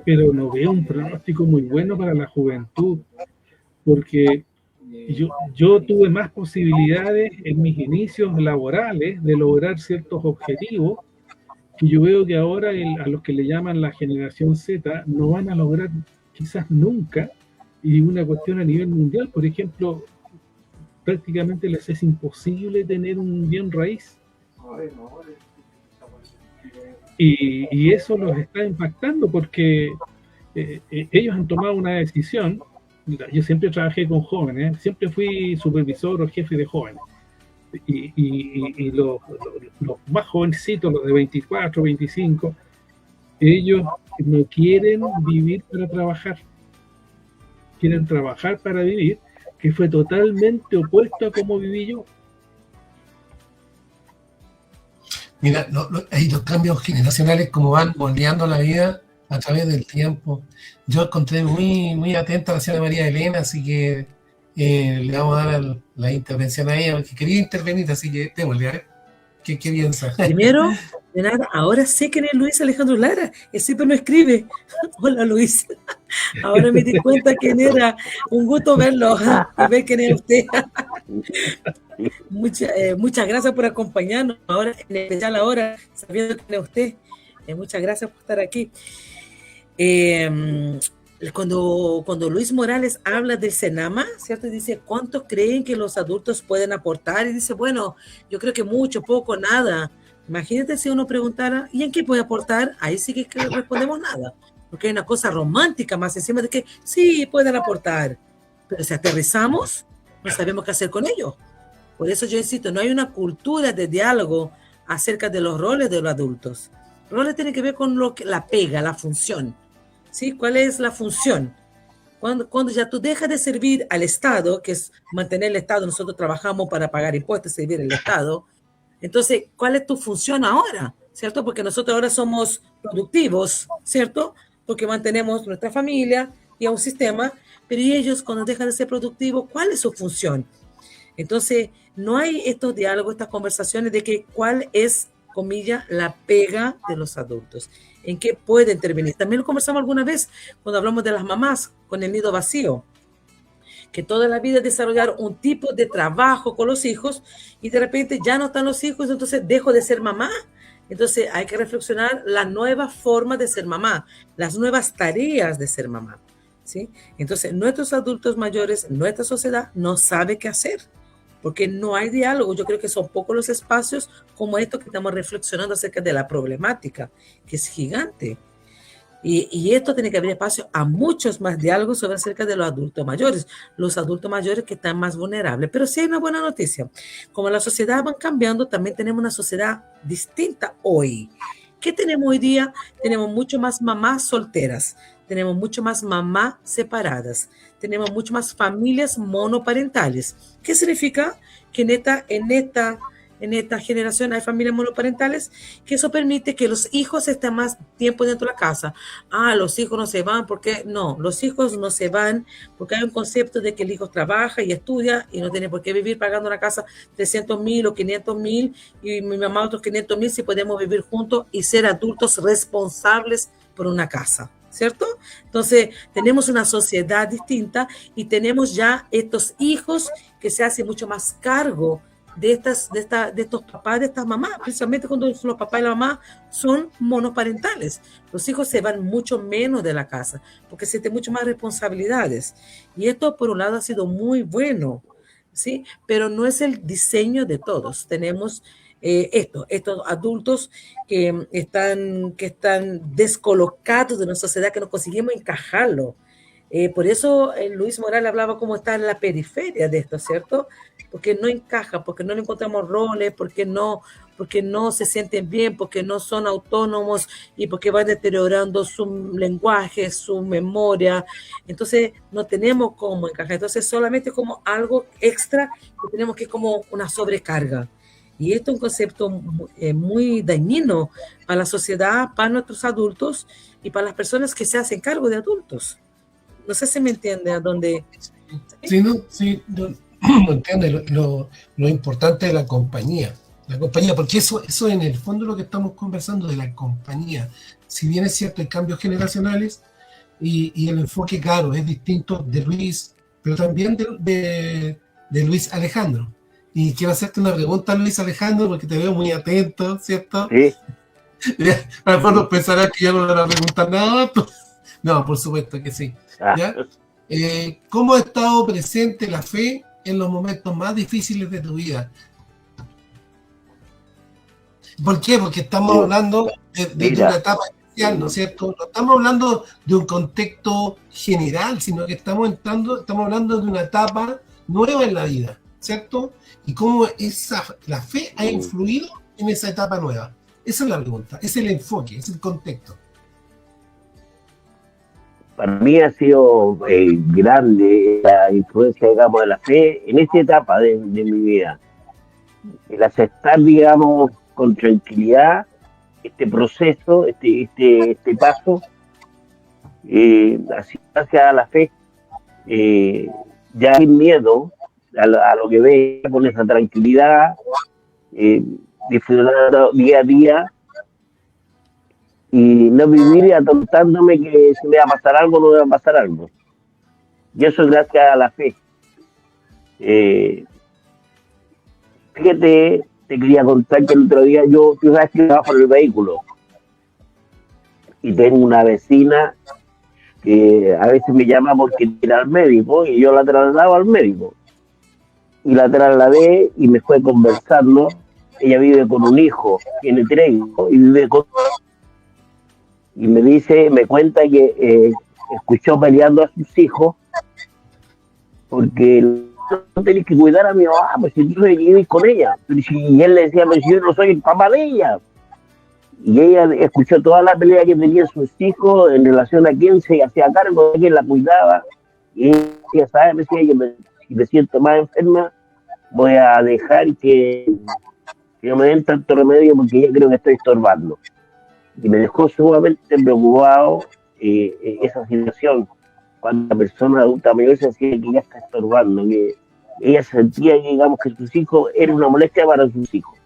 pero no veo un pronóstico muy bueno para la juventud, porque yo tuve más posibilidades en mis inicios laborales de lograr ciertos objetivos, que yo veo que ahora a los que le llaman la generación Z no van a lograr quizás nunca, y una cuestión a nivel mundial, por ejemplo, prácticamente les es imposible tener un bien raíz. Y eso los está impactando porque ellos han tomado una decisión. Yo siempre trabajé con jóvenes, siempre fui supervisor o jefe de jóvenes. Y los más jovencitos, los de 24, 25, ellos no quieren vivir para trabajar. Quieren trabajar para vivir, que fue totalmente opuesto a cómo viví yo. Mira, ahí los cambios generacionales, como van moldeando la vida a través del tiempo. Yo encontré muy atenta a la señora María Elena, así que le vamos a dar la intervención a ella, porque quería intervenir, así que démosle, a ver qué piensa. Primero, de nada, ahora sé quién es Luis Alejandro Lara, él siempre lo escribe. Hola Luis, ahora me di cuenta quién era. Un gusto verlo y ver quién es usted. Muchas gracias por acompañarnos, ahora, en especial ahora, sabiendo quién es usted. Muchas gracias por estar aquí. Cuando Luis Morales habla del Senama, ¿cierto? Y dice, ¿cuántos creen que los adultos pueden aportar? Y dice, bueno, yo creo que mucho, poco, nada. Imagínate si uno preguntara, ¿y en qué puede aportar? Ahí sí que respondemos nada, porque hay una cosa romántica más encima de que sí, pueden aportar, pero si aterrizamos, no sabemos qué hacer con ellos. Por eso yo insisto, no hay una cultura de diálogo acerca de los roles de los adultos. Los roles tienen que ver con la pega, la función. ¿Sí? ¿Cuál es la función? Cuando ya tú dejas de servir al Estado, que es mantener el Estado, nosotros trabajamos para pagar impuestos, servir al Estado. Entonces, ¿cuál es tu función ahora? ¿Cierto? Porque nosotros ahora somos productivos, ¿cierto? Porque mantenemos nuestra familia y a un sistema, pero ¿y ellos cuando dejan de ser productivos, cuál es su función? Entonces, no hay estos diálogos, estas conversaciones de que cuál es comillas, la pega de los adultos. ¿En qué puede intervenir? También lo conversamos alguna vez cuando hablamos de las mamás con el nido vacío, que toda la vida desarrollar un tipo de trabajo con los hijos y de repente ya no están los hijos, entonces dejo de ser mamá. Entonces hay que reflexionar la nueva forma de ser mamá, las nuevas tareas de ser mamá, ¿sí? Entonces nuestros adultos mayores, nuestra sociedad no sabe qué hacer, porque no hay diálogo. Yo creo que son pocos los espacios como estos que estamos reflexionando acerca de la problemática, que es gigante. Y esto tiene que abrir espacio a muchos más diálogos sobre acerca de los adultos mayores que están más vulnerables. Pero sí hay una buena noticia. Como la sociedad va cambiando, también tenemos una sociedad distinta hoy. ¿Qué tenemos hoy día? Tenemos mucho más mamás solteras, tenemos mucho más mamás separadas, tenemos mucho más familias monoparentales. ¿Qué significa? Que en esta generación hay familias monoparentales, que eso permite que los hijos estén más tiempo dentro de la casa. Los hijos no se van, ¿por qué? No, los hijos no se van porque hay un concepto de que el hijo trabaja y estudia y no tiene por qué vivir pagando una casa 300.000 o 500.000 y mi mamá otros 500.000 si podemos vivir juntos y ser adultos responsables por una casa, ¿cierto? Entonces tenemos una sociedad distinta y tenemos ya estos hijos que se hacen mucho más cargo de estos papás, de estas mamás, precisamente cuando los papás y la mamá son monoparentales. Los hijos se van mucho menos de la casa porque se tienen mucho más responsabilidades. Y esto, por un lado, ha sido muy bueno, ¿sí? Pero no es el diseño de todos. Tenemos estos adultos que están descolocados de una sociedad que no conseguimos encajarlo. Por eso Luis Morales hablaba cómo está en la periferia de esto, ¿cierto? Porque no encaja, porque no le encontramos roles, porque no se sienten bien, porque no son autónomos y porque van deteriorando su lenguaje, su memoria. Entonces no tenemos cómo encajar. Entonces solamente como algo extra que tenemos que como una sobrecarga. Y esto es un concepto muy dañino para la sociedad, para nuestros adultos y para las personas que se hacen cargo de adultos. No sé si me entiende a dónde. Sí, no, sí, yo no entiendo lo importante de la compañía, porque eso en el fondo es lo que estamos conversando, de la compañía. Si bien es cierto, hay cambios generacionales y el enfoque, claro, es distinto de Luis, pero también de Luis Alejandro. Y quiero hacerte una pregunta, Luis Alejandro, porque te veo muy atento, ¿cierto? Sí. A lo mejor nos pensarás que ya no le voy a preguntar nada. No, por supuesto que sí. ¿Ya? ¿Cómo ha estado presente la fe en los momentos más difíciles de tu vida? ¿Por qué? Porque estamos hablando de una etapa especial, ¿no es cierto? No estamos hablando de un contexto general, sino que estamos hablando de una etapa nueva en la vida, ¿cierto? Y cómo la fe ha influido en esa etapa nueva. Esa es la pregunta, es el enfoque, es el contexto. Para mí ha sido grande la influencia, digamos, de la fe en esta etapa de mi vida. El aceptar, digamos, con tranquilidad este proceso, este paso, así hacia la fe, ya sin miedo a lo que ve, con esa tranquilidad, disfrutando día a día, y no vivir atontándome que si me va a pasar algo, no me va a pasar algo. Y eso es gracias a la fe. Fíjate, te quería contar que el otro día tú sabes que trabajo en el vehículo y tengo una vecina que a veces me llama porque ir al médico y yo la trasladaba al médico. Y la trasladé y me fue conversando. Ella vive con un hijo, tiene 3 hijos y vive con... Y me cuenta que escuchó peleando a sus hijos porque no tenés que cuidar a mi mamá, pues si tú vives con ella. Y él le decía, pero si yo no soy el papá de ella. Y ella escuchó toda la pelea que tenían sus hijos en relación a quién se hacía cargo, de quién la cuidaba. Y ella sabe, me decía, si me siento más enferma, voy a dejar que no me den tanto remedio porque ya creo que estoy estorbando. Y me dejó sumamente preocupado esa situación, cuando la persona adulta mayor se decía que ya está estorbando, que ella sentía que, digamos, que sus hijos era una molestia para sus hijos.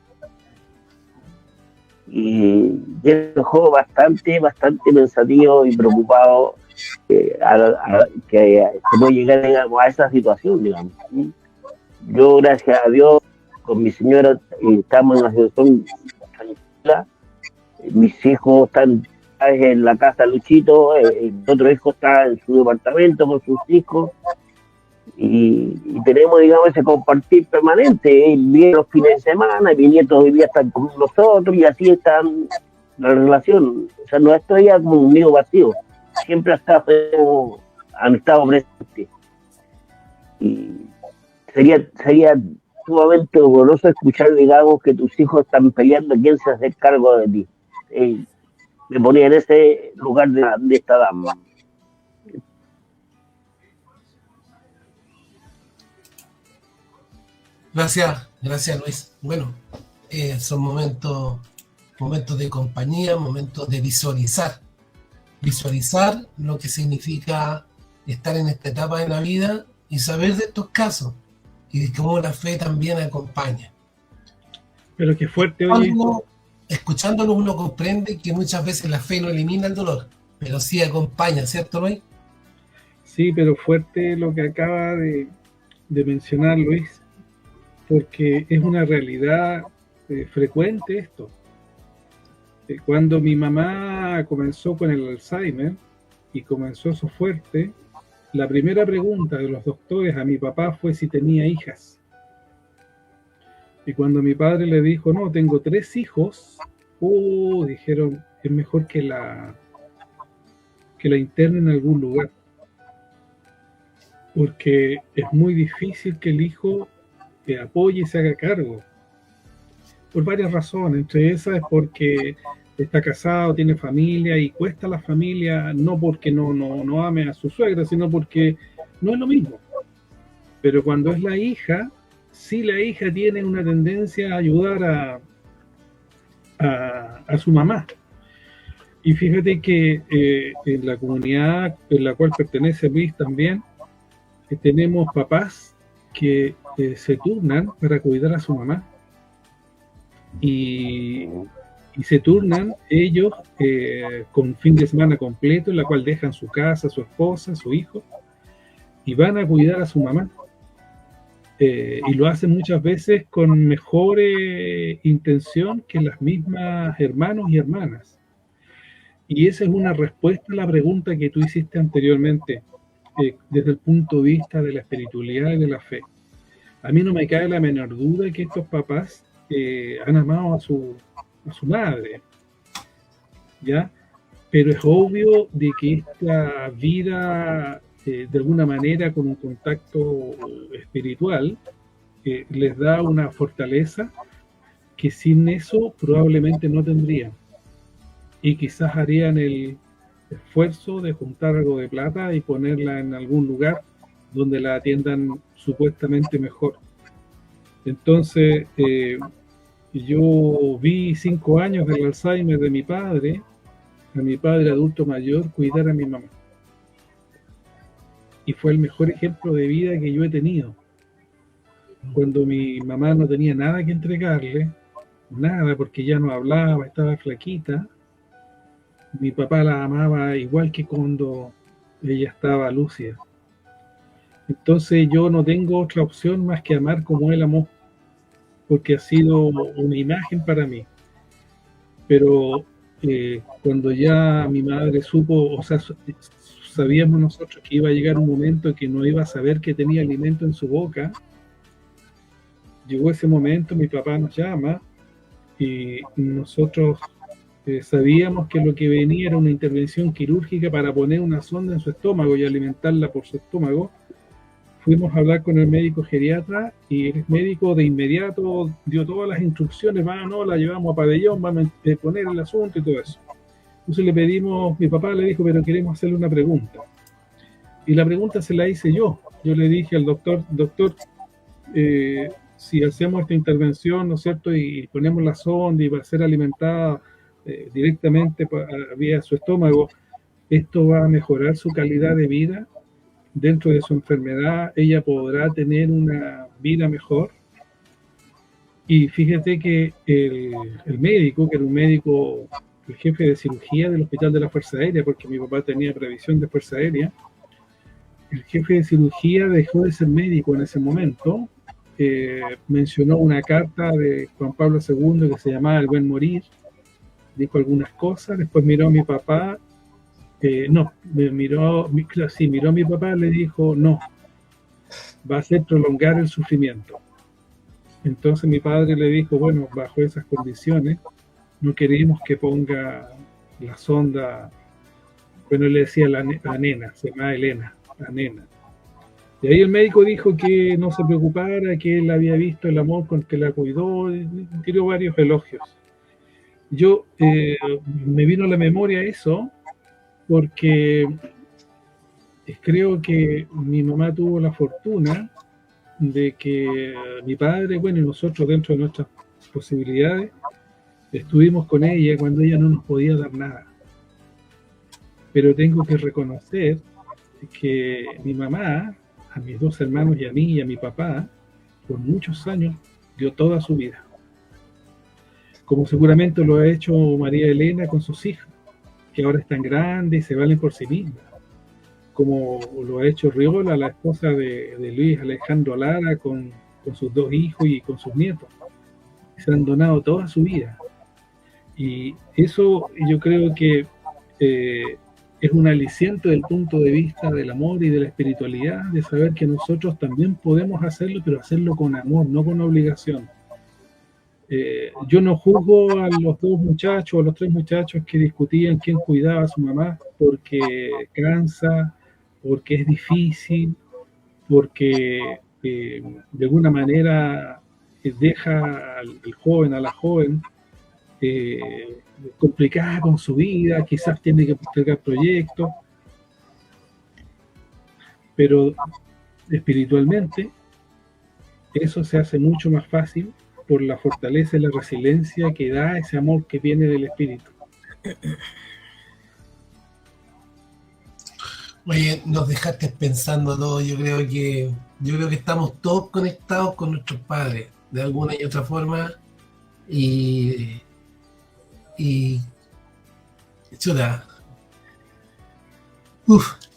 y él dejó bastante pensativo y preocupado que se puede llegar, digamos, a esa situación, digamos. Yo, gracias a Dios, con mi señora estamos en una situación tranquila. Mis hijos están en la casa de Luchito, el otro hijo está en su departamento con sus hijos, y tenemos, digamos, ese compartir permanente. Él viene los fines de semana, y mis nietos hoy día están con nosotros, y así está la relación. O sea, no estoy ya como un nido vacío, siempre han estado presentes. Y sería sumamente doloroso escuchar, digamos, que tus hijos están peleando quién se hace cargo de ti. Me ponía en ese lugar de esta dama. Gracias Luis. Bueno, son momentos de compañía, momentos de visualizar lo que significa estar en esta etapa de la vida y saber de estos casos y de cómo la fe también acompaña. Pero qué fuerte, oye. Escuchándolo uno comprende que muchas veces la fe no elimina el dolor, pero sí acompaña, ¿cierto, Luis? Sí, pero fuerte lo que acaba de mencionar Luis, porque es una realidad frecuente esto. Cuando mi mamá comenzó con el Alzheimer y comenzó eso fuerte, la primera pregunta de los doctores a mi papá fue si tenía hijas. Y cuando mi padre le dijo, no, tengo 3 hijos, dijeron, es mejor que la internen en algún lugar. Porque es muy difícil que el hijo apoye y se haga cargo. Por varias razones, entre esas es porque está casado, tiene familia y cuesta a la familia, no porque no ame a su suegra, sino porque no es lo mismo. Pero cuando es la hija, sí, la hija tiene una tendencia a ayudar a su mamá. Y fíjate que en la comunidad en la cual pertenece Luis también, tenemos papás que se turnan para cuidar a su mamá. Y se turnan ellos con fin de semana completo, en la cual dejan su casa, su esposa, su hijo, y van a cuidar a su mamá. Y lo hacen muchas veces con mejor intención que las mismas hermanos y hermanas. Y esa es una respuesta a la pregunta que tú hiciste anteriormente, desde el punto de vista de la espiritualidad y de la fe. A mí no me cabe la menor duda que estos papás han amado a su madre, ¿ya? Pero es obvio de que esta vida, de alguna manera, con un contacto espiritual, les da una fortaleza que sin eso probablemente no tendrían. Y quizás harían el esfuerzo de juntar algo de plata y ponerla en algún lugar donde la atiendan supuestamente mejor. Entonces, yo vi 5 años del Alzheimer de mi padre, a mi padre adulto mayor, cuidar a mi mamá. Y fue el mejor ejemplo de vida que yo he tenido. Cuando mi mamá no tenía nada que entregarle, nada, porque ya no hablaba, estaba flaquita, mi papá la amaba igual que cuando ella estaba lúcida. Entonces yo no tengo otra opción más que amar como él amó, porque ha sido una imagen para mí. Pero cuando ya mi madre supo, o sea, sabíamos nosotros que iba a llegar un momento que no iba a saber que tenía alimento en su boca, llegó ese momento, mi papá nos llama y nosotros sabíamos que lo que venía era una intervención quirúrgica para poner una sonda en su estómago y alimentarla por su estómago. Fuimos a hablar con el médico geriatra y el médico de inmediato dio todas las instrucciones, la llevamos a pabellón, vamos a poner el asunto y todo eso. Entonces le pedimos, mi papá le dijo, pero queremos hacerle una pregunta. Y la pregunta se la hice yo. Yo le dije al doctor, si hacemos esta intervención, ¿no es cierto?, y ponemos la sonda y va a ser alimentada directamente vía su estómago, ¿esto va a mejorar su calidad de vida? Dentro de su enfermedad, ¿ella podrá tener una vida mejor? Y fíjate que el médico, que era un médico, el jefe de cirugía del Hospital de la Fuerza Aérea, porque mi papá tenía previsión de Fuerza Aérea, el jefe de cirugía dejó de ser médico en ese momento, mencionó una carta de Juan Pablo II que se llamaba El Buen Morir, dijo algunas cosas, después miró a mi papá, no, miró a mi papá y le dijo, no, va a ser prolongar el sufrimiento. Entonces mi padre le dijo, bueno, bajo esas condiciones, no queremos que ponga la sonda, bueno, le decía la nena, se llama Elena, la nena. Y ahí el médico dijo que no se preocupara, que él había visto el amor con que la cuidó, y tiró varios elogios. Yo me vino a la memoria eso, porque creo que mi mamá tuvo la fortuna de que mi padre, bueno, y nosotros dentro de nuestras posibilidades, estuvimos con ella cuando ella no nos podía dar nada. Pero tengo que reconocer que mi mamá, a mis dos hermanos y a mí y a mi papá, por muchos años, dio toda su vida. Como seguramente lo ha hecho María Elena con sus hijas, que ahora están grandes y se valen por sí mismas. Como lo ha hecho Riola, la esposa de Luis Alejandro Lara, con sus dos hijos y con sus nietos. Se han donado toda su vida. Y eso yo creo que es un aliciente del punto de vista del amor y de la espiritualidad, de saber que nosotros también podemos hacerlo, pero hacerlo con amor, no con obligación. Yo no juzgo a los dos muchachos, a los tres muchachos que discutían quién cuidaba a su mamá, porque cansa, porque es difícil, porque de alguna manera deja al joven, a la joven, complicada con su vida, quizás tiene que postergar proyectos, pero espiritualmente eso se hace mucho más fácil por la fortaleza y la resiliencia que da ese amor que viene del espíritu. Oye, nos dejaste pensando todo. Yo creo que estamos todos conectados con nuestros padres de alguna y otra forma, y chuta,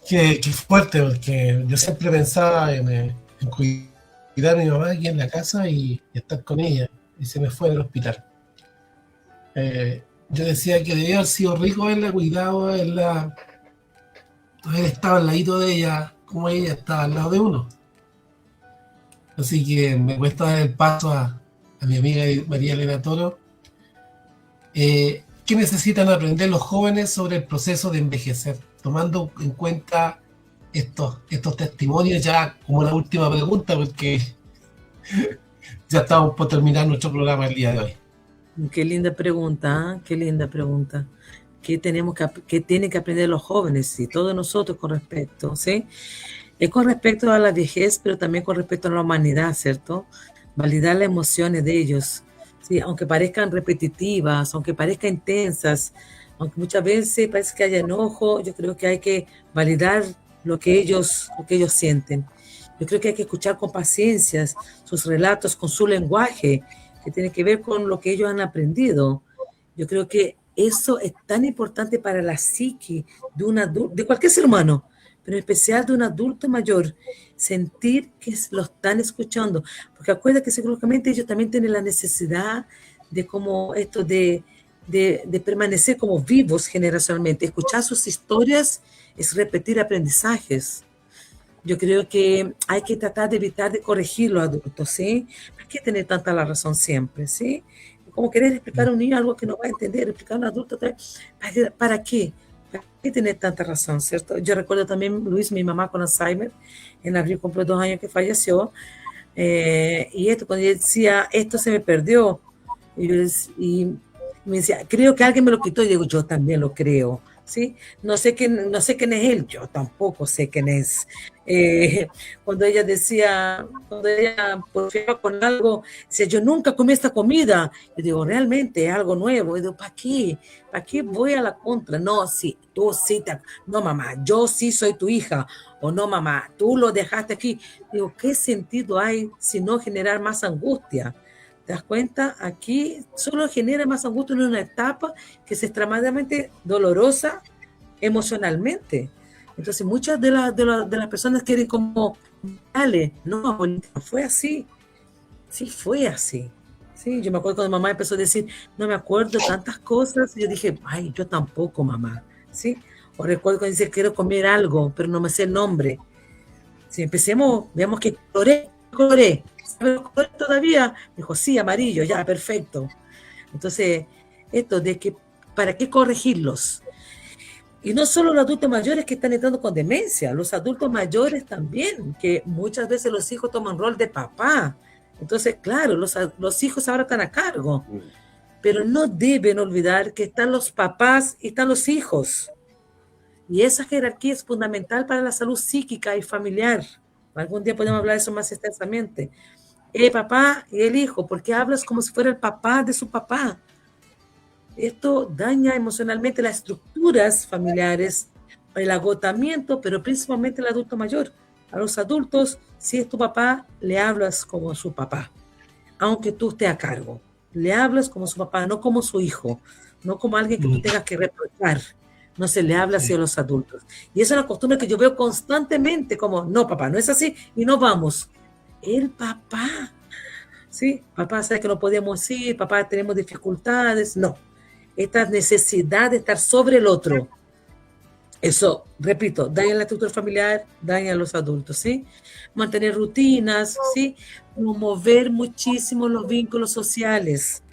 qué fuerte, porque yo siempre pensaba en cuidar a mi mamá aquí en la casa y estar con ella, y se me fue del hospital. Yo decía que debía haber sido rico haberla cuidado, haber estado al ladito de ella, como ella estaba al lado de uno. Así que me cuesta dar el paso a mi amiga María Elena Toro. ¿Qué necesitan aprender los jóvenes sobre el proceso de envejecer? Tomando en cuenta estos testimonios, ya como la última pregunta, porque ya estamos por terminar nuestro programa el día de hoy. Qué linda pregunta, ¿eh? Qué linda pregunta. ¿Qué tienen que aprender los jóvenes y todos nosotros con respecto, ¿sí? Es con respecto a la vejez, pero también con respecto a la humanidad, ¿cierto? Validar las emociones de ellos, ¿sí? Aunque parezcan repetitivas, aunque parezcan intensas, aunque muchas veces parece que haya enojo, yo creo que hay que validar lo que ellos sienten. Yo creo que hay que escuchar con paciencia sus relatos, con su lenguaje, que tiene que ver con lo que ellos han aprendido. Yo creo que eso es tan importante para la psique de un adulto, de cualquier ser humano, pero en especial de un adulto mayor, sentir que lo están escuchando, porque acuérdate que seguramente ellos también tienen la necesidad de como esto de permanecer como vivos generacionalmente. Escuchar sus historias es repetir aprendizajes. Yo creo que hay que tratar de evitar de corregir los adultos, ¿sí? No hay que tener tanta la razón siempre, ¿sí? Como querer explicar a un niño algo que no va a entender, explicar a un adulto, ¿para qué? ¿Para qué tener tanta razón, cierto? Yo recuerdo también, Luis, mi mamá con Alzheimer, en abril cumplió 2 años que falleció, y esto, cuando ella decía, esto se me perdió, y me decía, creo que alguien me lo quitó, y digo, yo también lo creo, ¿sí? No sé quién es él, yo tampoco sé quién es. Cuando ella porfiaba con algo, decía, yo nunca comí esta comida. Yo digo, realmente es algo nuevo. Yo digo, ¿para qué? ¿Para qué voy a la contra? No, sí, tú sí, no, mamá, yo sí soy tu hija. O no, mamá, tú lo dejaste aquí. Digo, ¿qué sentido hay si no generar más angustia? ¿Te das cuenta? Aquí solo genera más angustia en una etapa que es extremadamente dolorosa emocionalmente. Entonces muchas de las personas quieren como, dale, no, abuelita, no fue así. Sí, fue así. Sí, yo me acuerdo cuando mamá empezó a decir, no me acuerdo de tantas cosas, y yo dije, ay, yo tampoco, mamá. ¿Sí? O recuerdo cuando dice, quiero comer algo, pero no me sé el nombre. Si empecemos, veamos que coloré. ¿Sabes color todavía? Me dijo, sí, amarillo, ya, perfecto. Entonces, esto de que, ¿para qué corregirlos? Y no solo los adultos mayores que están entrando con demencia, los adultos mayores también, que muchas veces los hijos toman rol de papá. Entonces, claro, los hijos ahora están a cargo, pero no deben olvidar que están los papás y están los hijos. Y esa jerarquía es fundamental para la salud psíquica y familiar. Algún día podemos hablar de eso más extensamente. El papá y el hijo, porque hablas como si fuera el papá de su papá. Esto daña emocionalmente las estructuras familiares, el agotamiento, pero principalmente el adulto mayor. A los adultos, si es tu papá, le hablas como su papá, aunque tú estés a cargo. Le hablas como su papá, no como su hijo, no como alguien que tú tengas que reprochar. No se le habla así a los adultos. Y esa es una costumbre que yo veo constantemente, como, no, papá, no es así, y no vamos. El papá, ¿sí? Papá sabe que no podemos ir, papá tenemos dificultades, no. Esta necesidad de estar sobre el otro. Eso, repito, daña la estructura familiar, daña a los adultos, ¿sí? Mantener rutinas, ¿sí? Promover muchísimo los vínculos sociales.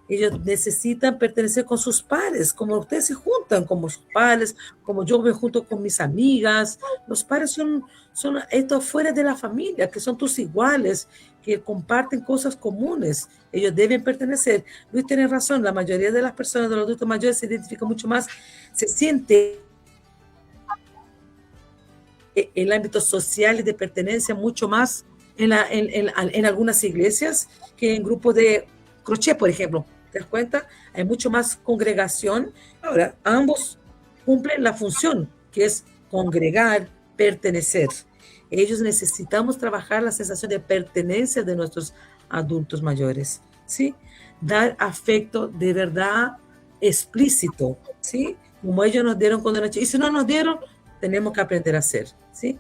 Ellos necesitan pertenecer con sus pares, como ustedes se juntan como sus pares, como yo me junto con mis amigas. Los pares son estos fuera de la familia, que son tus iguales, que comparten cosas comunes. Ellos deben pertenecer. Luis tiene razón, la mayoría de las personas, de los adultos mayores, se identifican mucho más, se siente el ámbito social y de pertenencia mucho más en algunas iglesias que en grupos de crochet, por ejemplo. ¿Te das cuenta? Hay mucho más congregación. Ahora, ambos cumplen la función, que es congregar, pertenecer. Ellos necesitamos trabajar la sensación de pertenencia de nuestros adultos mayores, ¿sí? Dar afecto de verdad explícito, ¿sí? Como ellos nos dieron cuando éramos chicos. Y si no nos dieron, tenemos que aprender a hacer, ¿sí?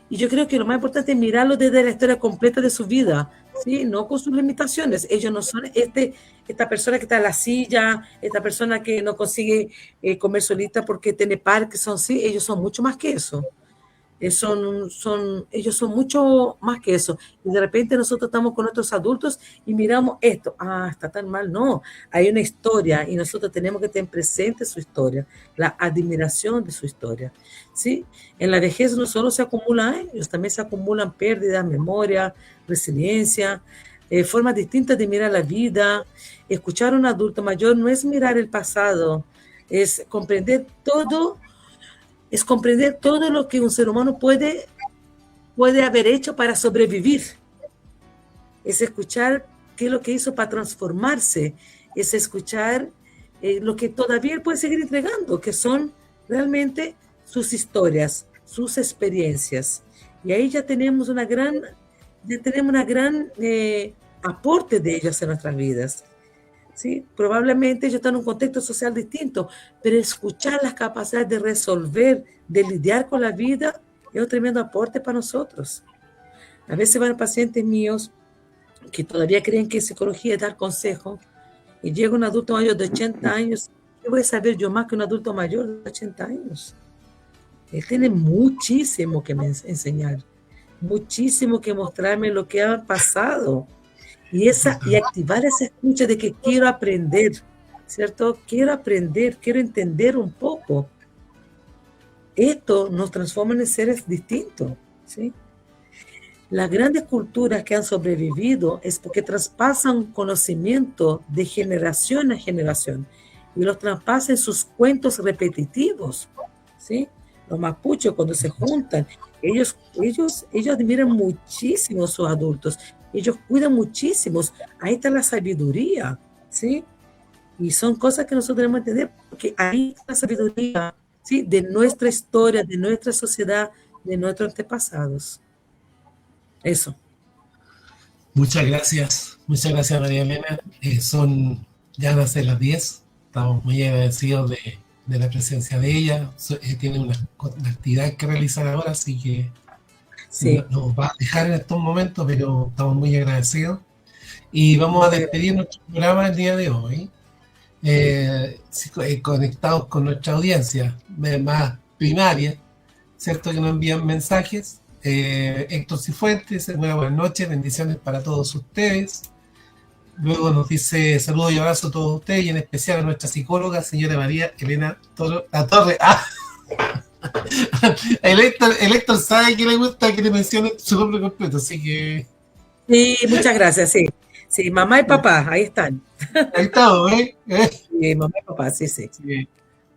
Y yo creo que lo más importante es mirarlo desde la historia completa de su vida, ¿sí? No con sus limitaciones. Ellos no son esta persona que está en la silla, esta persona que no consigue comer solita porque tiene Parkinson, ¿sí? Ellos son mucho más que eso. Ellos son mucho más que eso. Y de repente nosotros estamos con otros adultos y miramos esto. Ah, está tan mal. No, hay una historia y nosotros tenemos que tener presente su historia, la admiración de su historia, ¿sí? En la vejez no solo se acumulan años, también se acumulan pérdidas, memoria, resiliencia, formas distintas de mirar la vida. Escuchar a un adulto mayor no es mirar el pasado, es comprender todo lo que un ser humano puede haber hecho para sobrevivir. Es escuchar qué es lo que hizo para transformarse. Es escuchar lo que todavía él puede seguir entregando, que son realmente sus historias, sus experiencias. Y ahí ya tenemos una gran aporte de ellos en nuestras vidas. ¿Sí? Probablemente ellos están en un contexto social distinto, pero escuchar las capacidades de resolver, de lidiar con la vida, es un tremendo aporte para nosotros. A veces van pacientes míos que todavía creen que psicología es dar consejo, y llega un adulto mayor de 80 años, ¿qué voy a saber yo más que un adulto mayor de 80 años? Él tiene muchísimo que me enseñar, muchísimo que mostrarme lo que ha pasado. Y activar esa escucha de que quiero aprender, ¿cierto? Quiero aprender, quiero entender un poco. Esto nos transforma en seres distintos, ¿sí? Las grandes culturas que han sobrevivido es porque traspasan conocimiento de generación a generación y los traspasan en sus cuentos repetitivos, ¿sí? Los mapuches cuando se juntan, ellos admiran muchísimo a sus adultos. Ellos cuidan muchísimo. Ahí está la sabiduría, ¿sí? Y son cosas que nosotros tenemos que entender, porque ahí está la sabiduría, ¿sí? De nuestra historia, de nuestra sociedad, de nuestros antepasados. Eso. Muchas gracias María Elena. Son ya van a ser las 10. Estamos muy agradecidos de la presencia de ella. Tiene una actividad que realizar ahora, así que Sí, nos va a dejar en estos momentos, pero estamos muy agradecidos. Y vamos a despedir nuestro programa el día de hoy, conectados con nuestra audiencia más primaria, ¿cierto? Que nos envían mensajes. Héctor Cifuentes, buenas noches, bendiciones para todos ustedes. Luego nos dice saludos y abrazos a todos ustedes y en especial a nuestra psicóloga, señora María Elena La Torre. El Héctor sabe que le gusta que le mencione su nombre completo, así que... sí, muchas gracias, sí. Sí, mamá y papá, ahí están. Ahí estamos, Sí, mamá y papá, sí. Sí.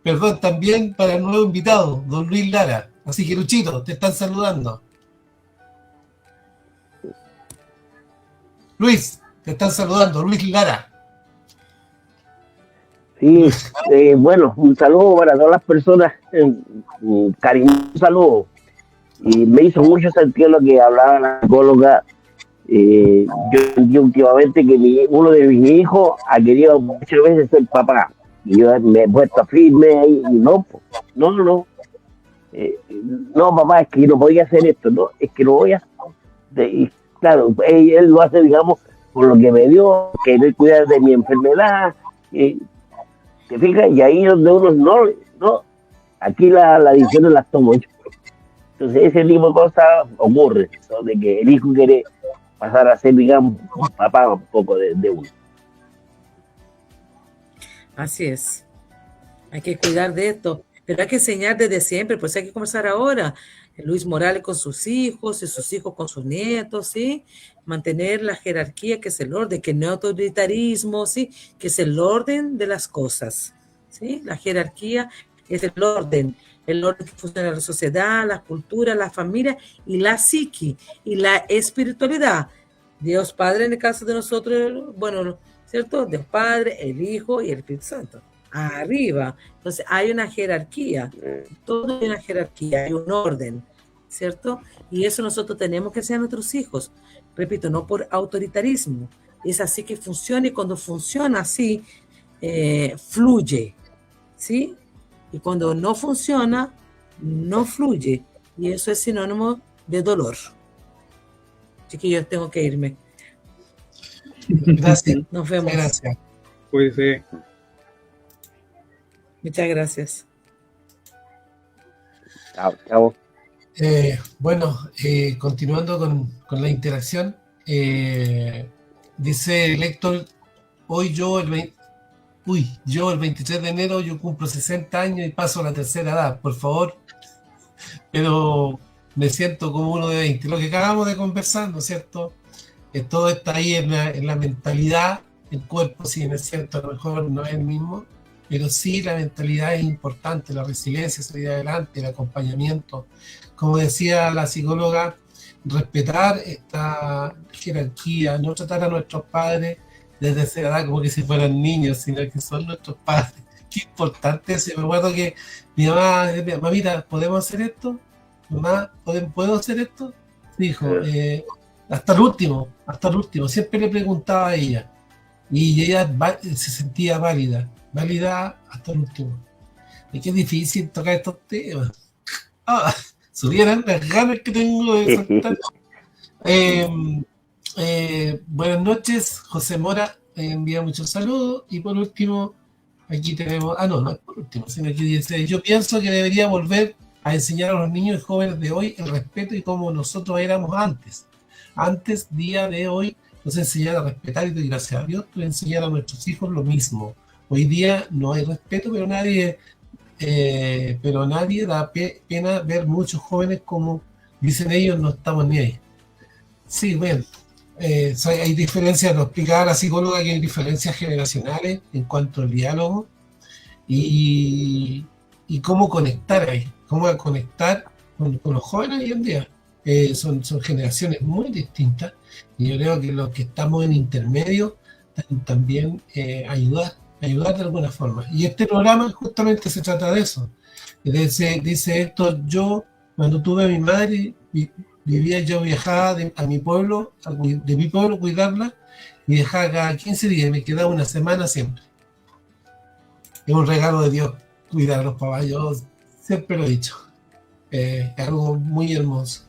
Perdón, también para el nuevo invitado, don Luis Lara. Así que, Luchito, te están saludando. Luis, te están saludando, Luis Lara. Sí, bueno, un saludo para todas las personas, un cariñoso saludo. Y me hizo mucho sentido lo que hablaba la psicóloga. Yo sentí últimamente que uno de mis hijos ha querido muchas veces ser papá. Y yo me he puesto firme y no. No, papá, es que yo no podía hacer esto, no, es que no voy a hacer. Y claro, él lo hace, digamos, por lo que me dio, querer cuidar de mi enfermedad. ¿Te fijas? Y ahí donde uno no, aquí las decisiones las tomo yo. Entonces ese tipo de cosas ocurre, ¿no? De que el hijo quiere pasar a ser, digamos, un papá un poco de uno. Así es. Hay que cuidar de esto, pero hay que enseñar desde siempre, pues hay que comenzar ahora. Luis Morales con sus hijos y sus hijos con sus nietos, ¿sí? Mantener la jerarquía, que es el orden, que no es autoritarismo, ¿sí? Que es el orden de las cosas, ¿sí? La jerarquía es el orden que funciona en la sociedad, la cultura, la familia y la psique y la espiritualidad. Dios Padre, en el caso de nosotros, bueno, ¿cierto? Dios Padre, el Hijo y el Espíritu Santo. Arriba. Entonces hay una jerarquía, todo hay una jerarquía, hay un orden, ¿cierto? Y eso nosotros tenemos que enseñar a nuestros hijos. Repito, no por autoritarismo. Es así que funciona y cuando funciona así, fluye, ¿sí? Y cuando no funciona, no fluye. Y eso es sinónimo de dolor. Así que yo tengo que irme. Gracias. Nos vemos. Gracias. Pues Muchas gracias. Chao. Bueno, continuando con la interacción, dice el Héctor, yo el 23 de enero yo cumplo 60 años y paso a la tercera edad, por favor, pero me siento como uno de 20. Lo que acabamos de conversar, ¿no es cierto? Todo está ahí en la mentalidad, el cuerpo, si bien es cierto, a lo mejor no es el mismo, pero sí la mentalidad es importante, la resiliencia, salir adelante, el acompañamiento. Como decía la psicóloga, respetar esta jerarquía, no tratar a nuestros padres desde esa edad como que si fueran niños, sino que son nuestros padres. Qué importante eso. Me acuerdo que mi mamá decía, mamita, ¿podemos hacer esto? Mamá, ¿puedo hacer esto? Dijo, hasta el último, siempre le preguntaba a ella. Y ella se sentía válida hasta el último. Y qué difícil tocar estos temas. Subieran las ganas que tengo de saltar. Buenas noches, José Mora envía muchos saludos. Y por último, aquí tenemos, no es por último, sino que dice, yo pienso que debería volver a enseñar a los niños y jóvenes de hoy el respeto y como nosotros éramos antes. Antes, día de hoy, nos enseñaron a respetar y doy gracias a Dios por enseñar a nuestros hijos lo mismo. Hoy día no hay respeto, pero nadie da pena ver muchos jóvenes como dicen ellos, no estamos ni ahí. Sí, bueno, hay diferencias, lo explicaba la psicóloga, que hay diferencias generacionales en cuanto al diálogo y cómo conectar ahí, cómo conectar con los jóvenes hoy en día. Son generaciones muy distintas y yo creo que los que estamos en intermedio también ayudar de alguna forma. Y este programa justamente se trata de eso. Dice Héctor, yo cuando tuve a mi madre vivía, yo viajaba a mi pueblo, de mi pueblo a cuidarla, y viajaba cada 15 días, me quedaba una semana siempre. Es un regalo de Dios cuidar a los papás, yo siempre lo he dicho. Es algo muy hermoso.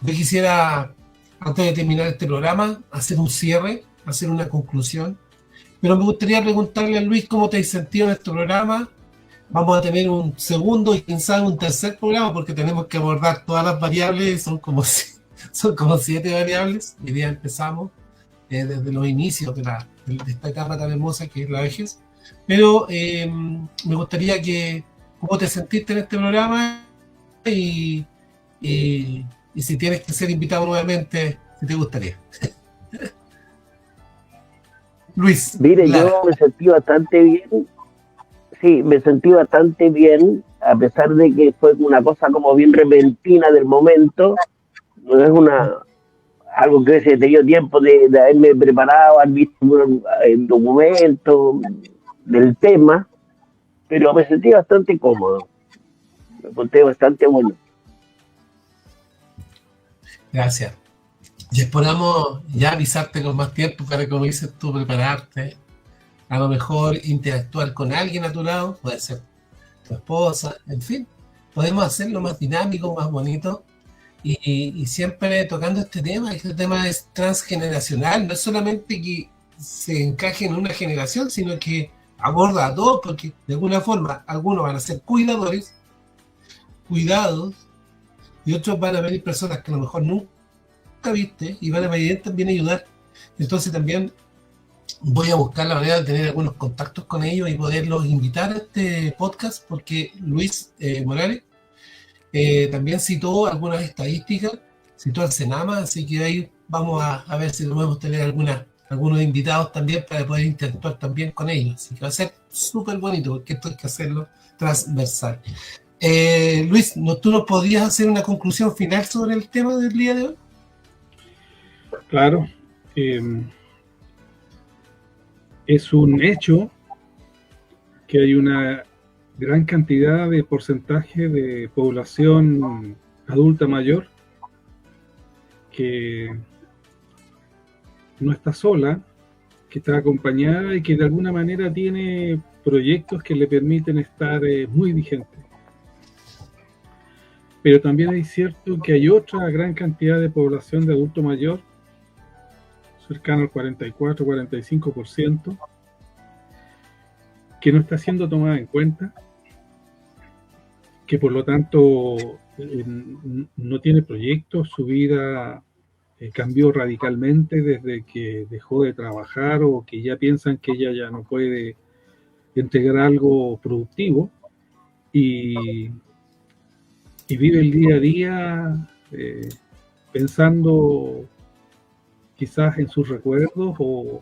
Yo quisiera, antes de terminar este programa, hacer un cierre, hacer una conclusión, pero me gustaría preguntarle a Luis cómo te has sentido en este programa. Vamos a tener un segundo y quizás un tercer programa porque tenemos que abordar todas las variables, son como 7 variables. Hoy día empezamos desde los inicios de esta etapa tan hermosa que es la vejez. Pero me gustaría que cómo te sentiste en este programa y si tienes que ser invitado nuevamente, si te gustaría. Luis. Mire, yo me sentí bastante bien. Sí, me sentí bastante bien, a pesar de que fue una cosa como bien repentina del momento. No es algo que hubiese tenido tiempo de haberme preparado, haber visto el documento del tema, pero me sentí bastante cómodo. Me encontré bastante bueno. Gracias. Y esperamos ya avisarte con más tiempo para, como dices tú, prepararte. A lo mejor interactuar con alguien a tu lado, puede ser tu esposa, en fin. Podemos hacerlo más dinámico, más bonito. Y siempre tocando este tema es transgeneracional. No es solamente que se encaje en una generación, sino que aborda a todos, porque de alguna forma algunos van a ser cuidados, y otros van a venir personas que a lo mejor nunca viste y van a venir también a ayudar. Entonces también voy a buscar la manera de tener algunos contactos con ellos y poderlos invitar a este podcast, porque Luis Morales también citó algunas estadísticas, citó al Senama, así que ahí vamos a ver si podemos tener algunos invitados también para poder interactuar también con ellos. Así que va a ser súper bonito, porque esto hay que hacerlo transversal. Luis, ¿tú nos podrías hacer una conclusión final sobre el tema del día de hoy? Claro. Es un hecho que hay una gran cantidad de porcentaje de población adulta mayor que no está sola, que está acompañada y que de alguna manera tiene proyectos que le permiten estar muy vigente. Pero también es cierto que hay otra gran cantidad de población de adulto mayor, cercano al 44-45%, que no está siendo tomada en cuenta, que por lo tanto no tiene proyectos, su vida cambió radicalmente desde que dejó de trabajar o que ya piensan que ella ya no puede entregar algo productivo y vive el día a día pensando quizás en sus recuerdos o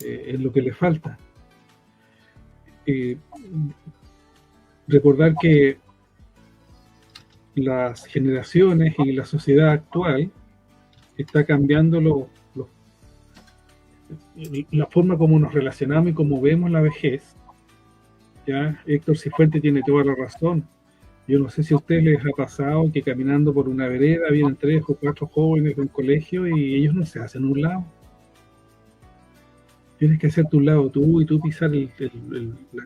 en lo que le falta. Recordar que las generaciones y la sociedad actual está cambiando la forma como nos relacionamos y como vemos la vejez. Ya Héctor Cifuentes tiene toda la razón. Yo no sé si a ustedes les ha pasado que caminando por una vereda vienen 3 o 4 jóvenes de un colegio y ellos no se hacen un lado. Tienes que hacerte un lado tú y tú pisar la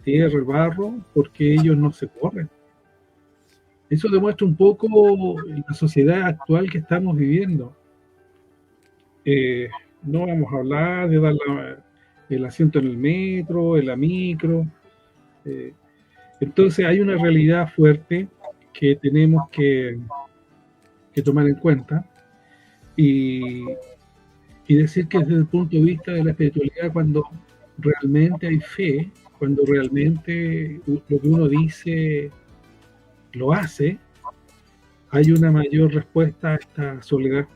tierra, el barro, porque ellos no se corren. Eso demuestra un poco la sociedad actual que estamos viviendo. No vamos a hablar de dar el asiento en el metro, en la micro. Entonces hay una realidad fuerte que tenemos que tomar en cuenta y decir que desde el punto de vista de la espiritualidad, cuando realmente hay fe, cuando realmente lo que uno dice lo hace, hay una mayor respuesta a esta soledad,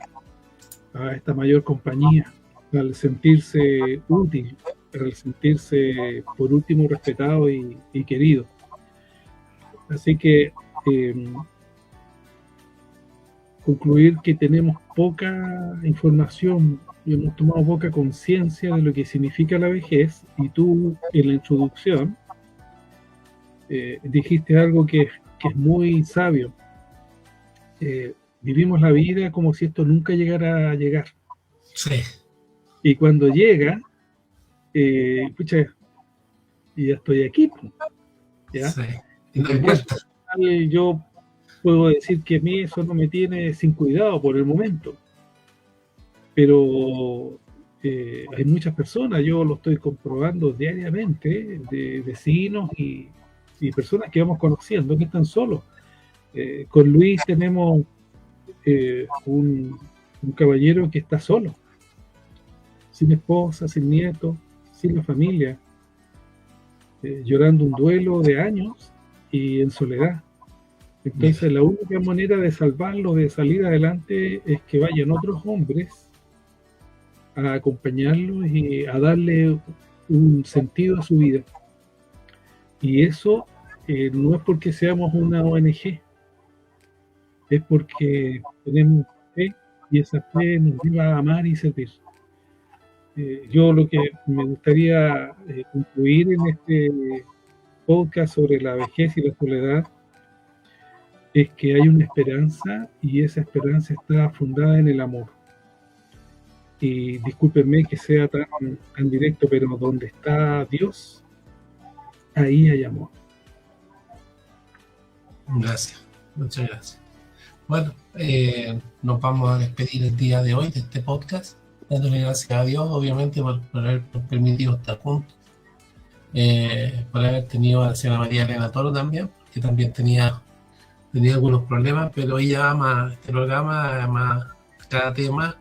a esta mayor compañía, al sentirse útil, al sentirse por último respetado y querido. Así que concluir que tenemos poca información y hemos tomado poca conciencia de lo que significa la vejez, y tú en la introducción dijiste algo que es muy sabio. vivimos la vida como si esto nunca llegara a llegar. Sí, Y cuando llega, pucha, y ya estoy aquí, pues, ¿ya? sí. Y no hay vuelta. Yo puedo decir que a mí eso no me tiene sin cuidado por el momento, pero hay muchas personas, yo lo estoy comprobando diariamente, de vecinos y personas que vamos conociendo que están solos. Con Luis tenemos un caballero que está solo, sin esposa, sin nietos, sin la familia, llorando un duelo de años y en soledad. Entonces la única manera de salvarlo, de salir adelante, es que vayan otros hombres a acompañarlo y a darle un sentido a su vida. Y eso no es porque seamos una ONG, es porque tenemos fe y esa fe nos lleva a amar y servir. Yo lo que me gustaría concluir en este podcast sobre la vejez y la soledad es que hay una esperanza y esa esperanza está fundada en el amor. Y discúlpenme que sea tan directo, pero donde está Dios, ahí hay amor. Gracias, muchas gracias. Bueno, nos vamos a despedir el día de hoy de este podcast, dándole gracias a Dios, obviamente, por haber permitido estar juntos, por haber tenido a la señora María Elena Toro también, que también tenía algunos problemas, pero ella ama este programa, ama cada tema,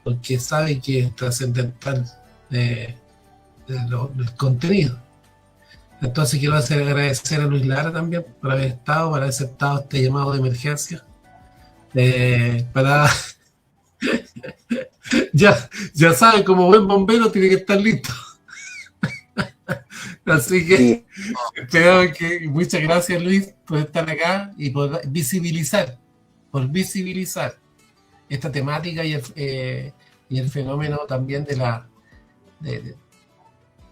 porque sabe que es trascendental del contenido. Entonces quiero agradecer a Luis Lara también por haber estado, por haber aceptado este llamado de emergencia. Ya sabe, como buen bombero tiene que estar listo. Así que espero que muchas gracias, Luis, por estar acá y por visibilizar esta temática y el fenómeno también del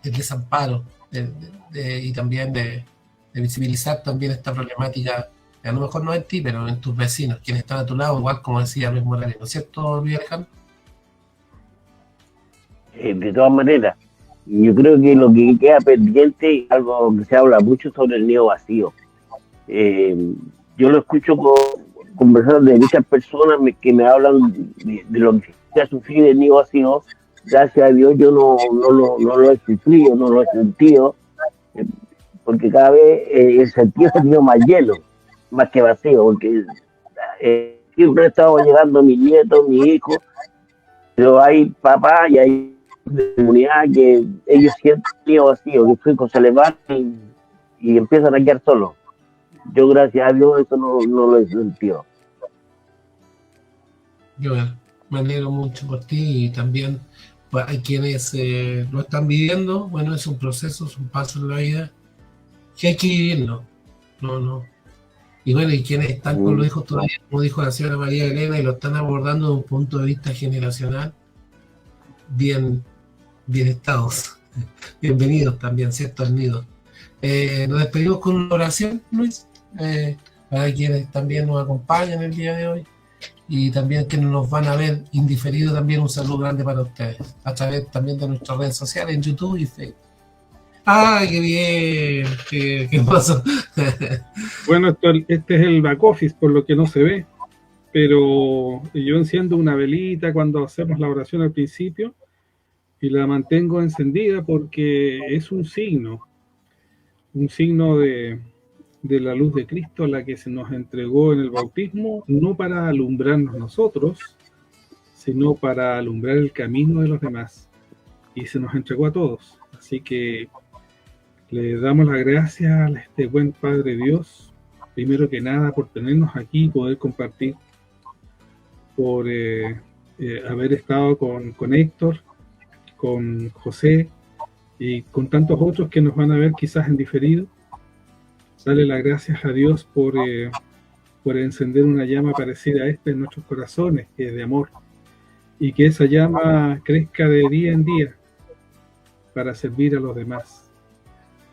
desamparo y también de visibilizar también esta problemática, que a lo mejor no en ti, pero en tus vecinos, quienes están a tu lado, igual como decía Luis Morales, ¿no es cierto, Luis Alejandro? De todas maneras, yo creo que lo que queda pendiente, algo que se habla mucho sobre el nido vacío. Yo lo escucho conversar de muchas personas que me hablan de lo que ha sufrido el nido vacío. Gracias a Dios yo no lo he sufrido, no lo he sentido, porque cada vez el sentido ha sido más lleno, más que vacío, porque siempre he estado llegando mis nietos, mis hijos, pero hay papás y hay comunidad que ellos sienten nido vacío, que sus hijos se levantan y empiezan a quedar solos. Yo, gracias a Dios, eso no lo he sentido. Yo me alegro mucho por ti y también pues, hay quienes lo están viviendo. Bueno, es un proceso, es un paso en la vida que hay que vivirlo. No. Y bueno, y quienes están con los hijos todavía, como dijo la señora María Elena, y lo están abordando desde un punto de vista generacional, bien estados. Bienvenidos también, ¿cierto? Al nido. Nos despedimos con una oración, Luis, para quienes también nos acompañan el día de hoy y también que nos van a ver indiferido, también un saludo grande para ustedes, a través también de nuestras redes sociales, en YouTube y Facebook. ¡Ay, qué bien! ¿Qué pasó? Bueno, este es el back office, por lo que no se ve, pero yo enciendo una velita cuando hacemos la oración al principio y la mantengo encendida porque es un signo de la luz de Cristo, la que se nos entregó en el bautismo, no para alumbrarnos nosotros, sino para alumbrar el camino de los demás. Y se nos entregó a todos. Así que le damos las gracias a este buen Padre Dios, primero que nada, por tenernos aquí y poder compartir, por haber estado con Héctor, con José y con tantos otros que nos van a ver quizás en diferido. Darle las gracias a Dios por encender una llama parecida a esta en nuestros corazones, que es de amor, y que esa llama crezca de día en día para servir a los demás.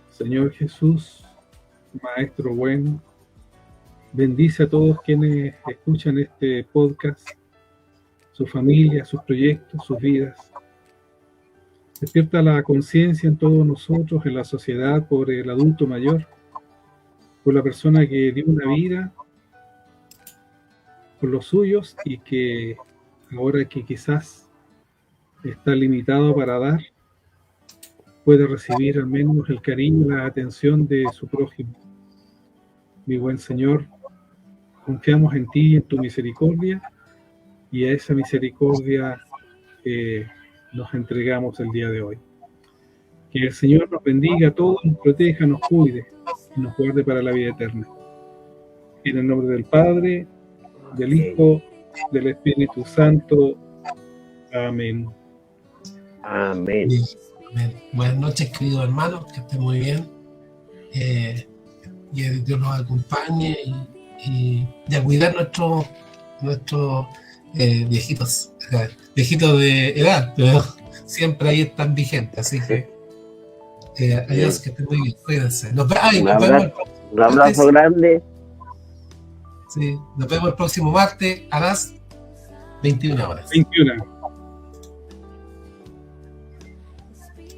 Señor Jesús, Maestro bueno, bendice a todos quienes escuchan este podcast, su familia, sus proyectos, sus vidas. Despierta la conciencia en todos nosotros, en la sociedad, por el adulto mayor, por la persona que dio una vida por los suyos y que ahora que quizás está limitado para dar, puede recibir al menos el cariño y la atención de su prójimo. Mi buen Señor, confiamos en ti y en tu misericordia, y a esa misericordia nos entregamos el día de hoy. Que el Señor nos bendiga a todos, nos proteja, nos cuide y nos guarde para la vida eterna. En el nombre del Padre, del Hijo, del Espíritu Santo. Amén. Amén. Amén. Buenas noches, queridos hermanos, que estén muy bien. Y Dios los acompañe y a cuidar nuestros viejitos de edad, pero siempre ahí están vigentes, así que adiós, que estén muy bien, cuídense. Nos vemos Un abrazo grande. Sí, nos vemos el próximo martes a las 21 horas. 21.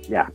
Ya.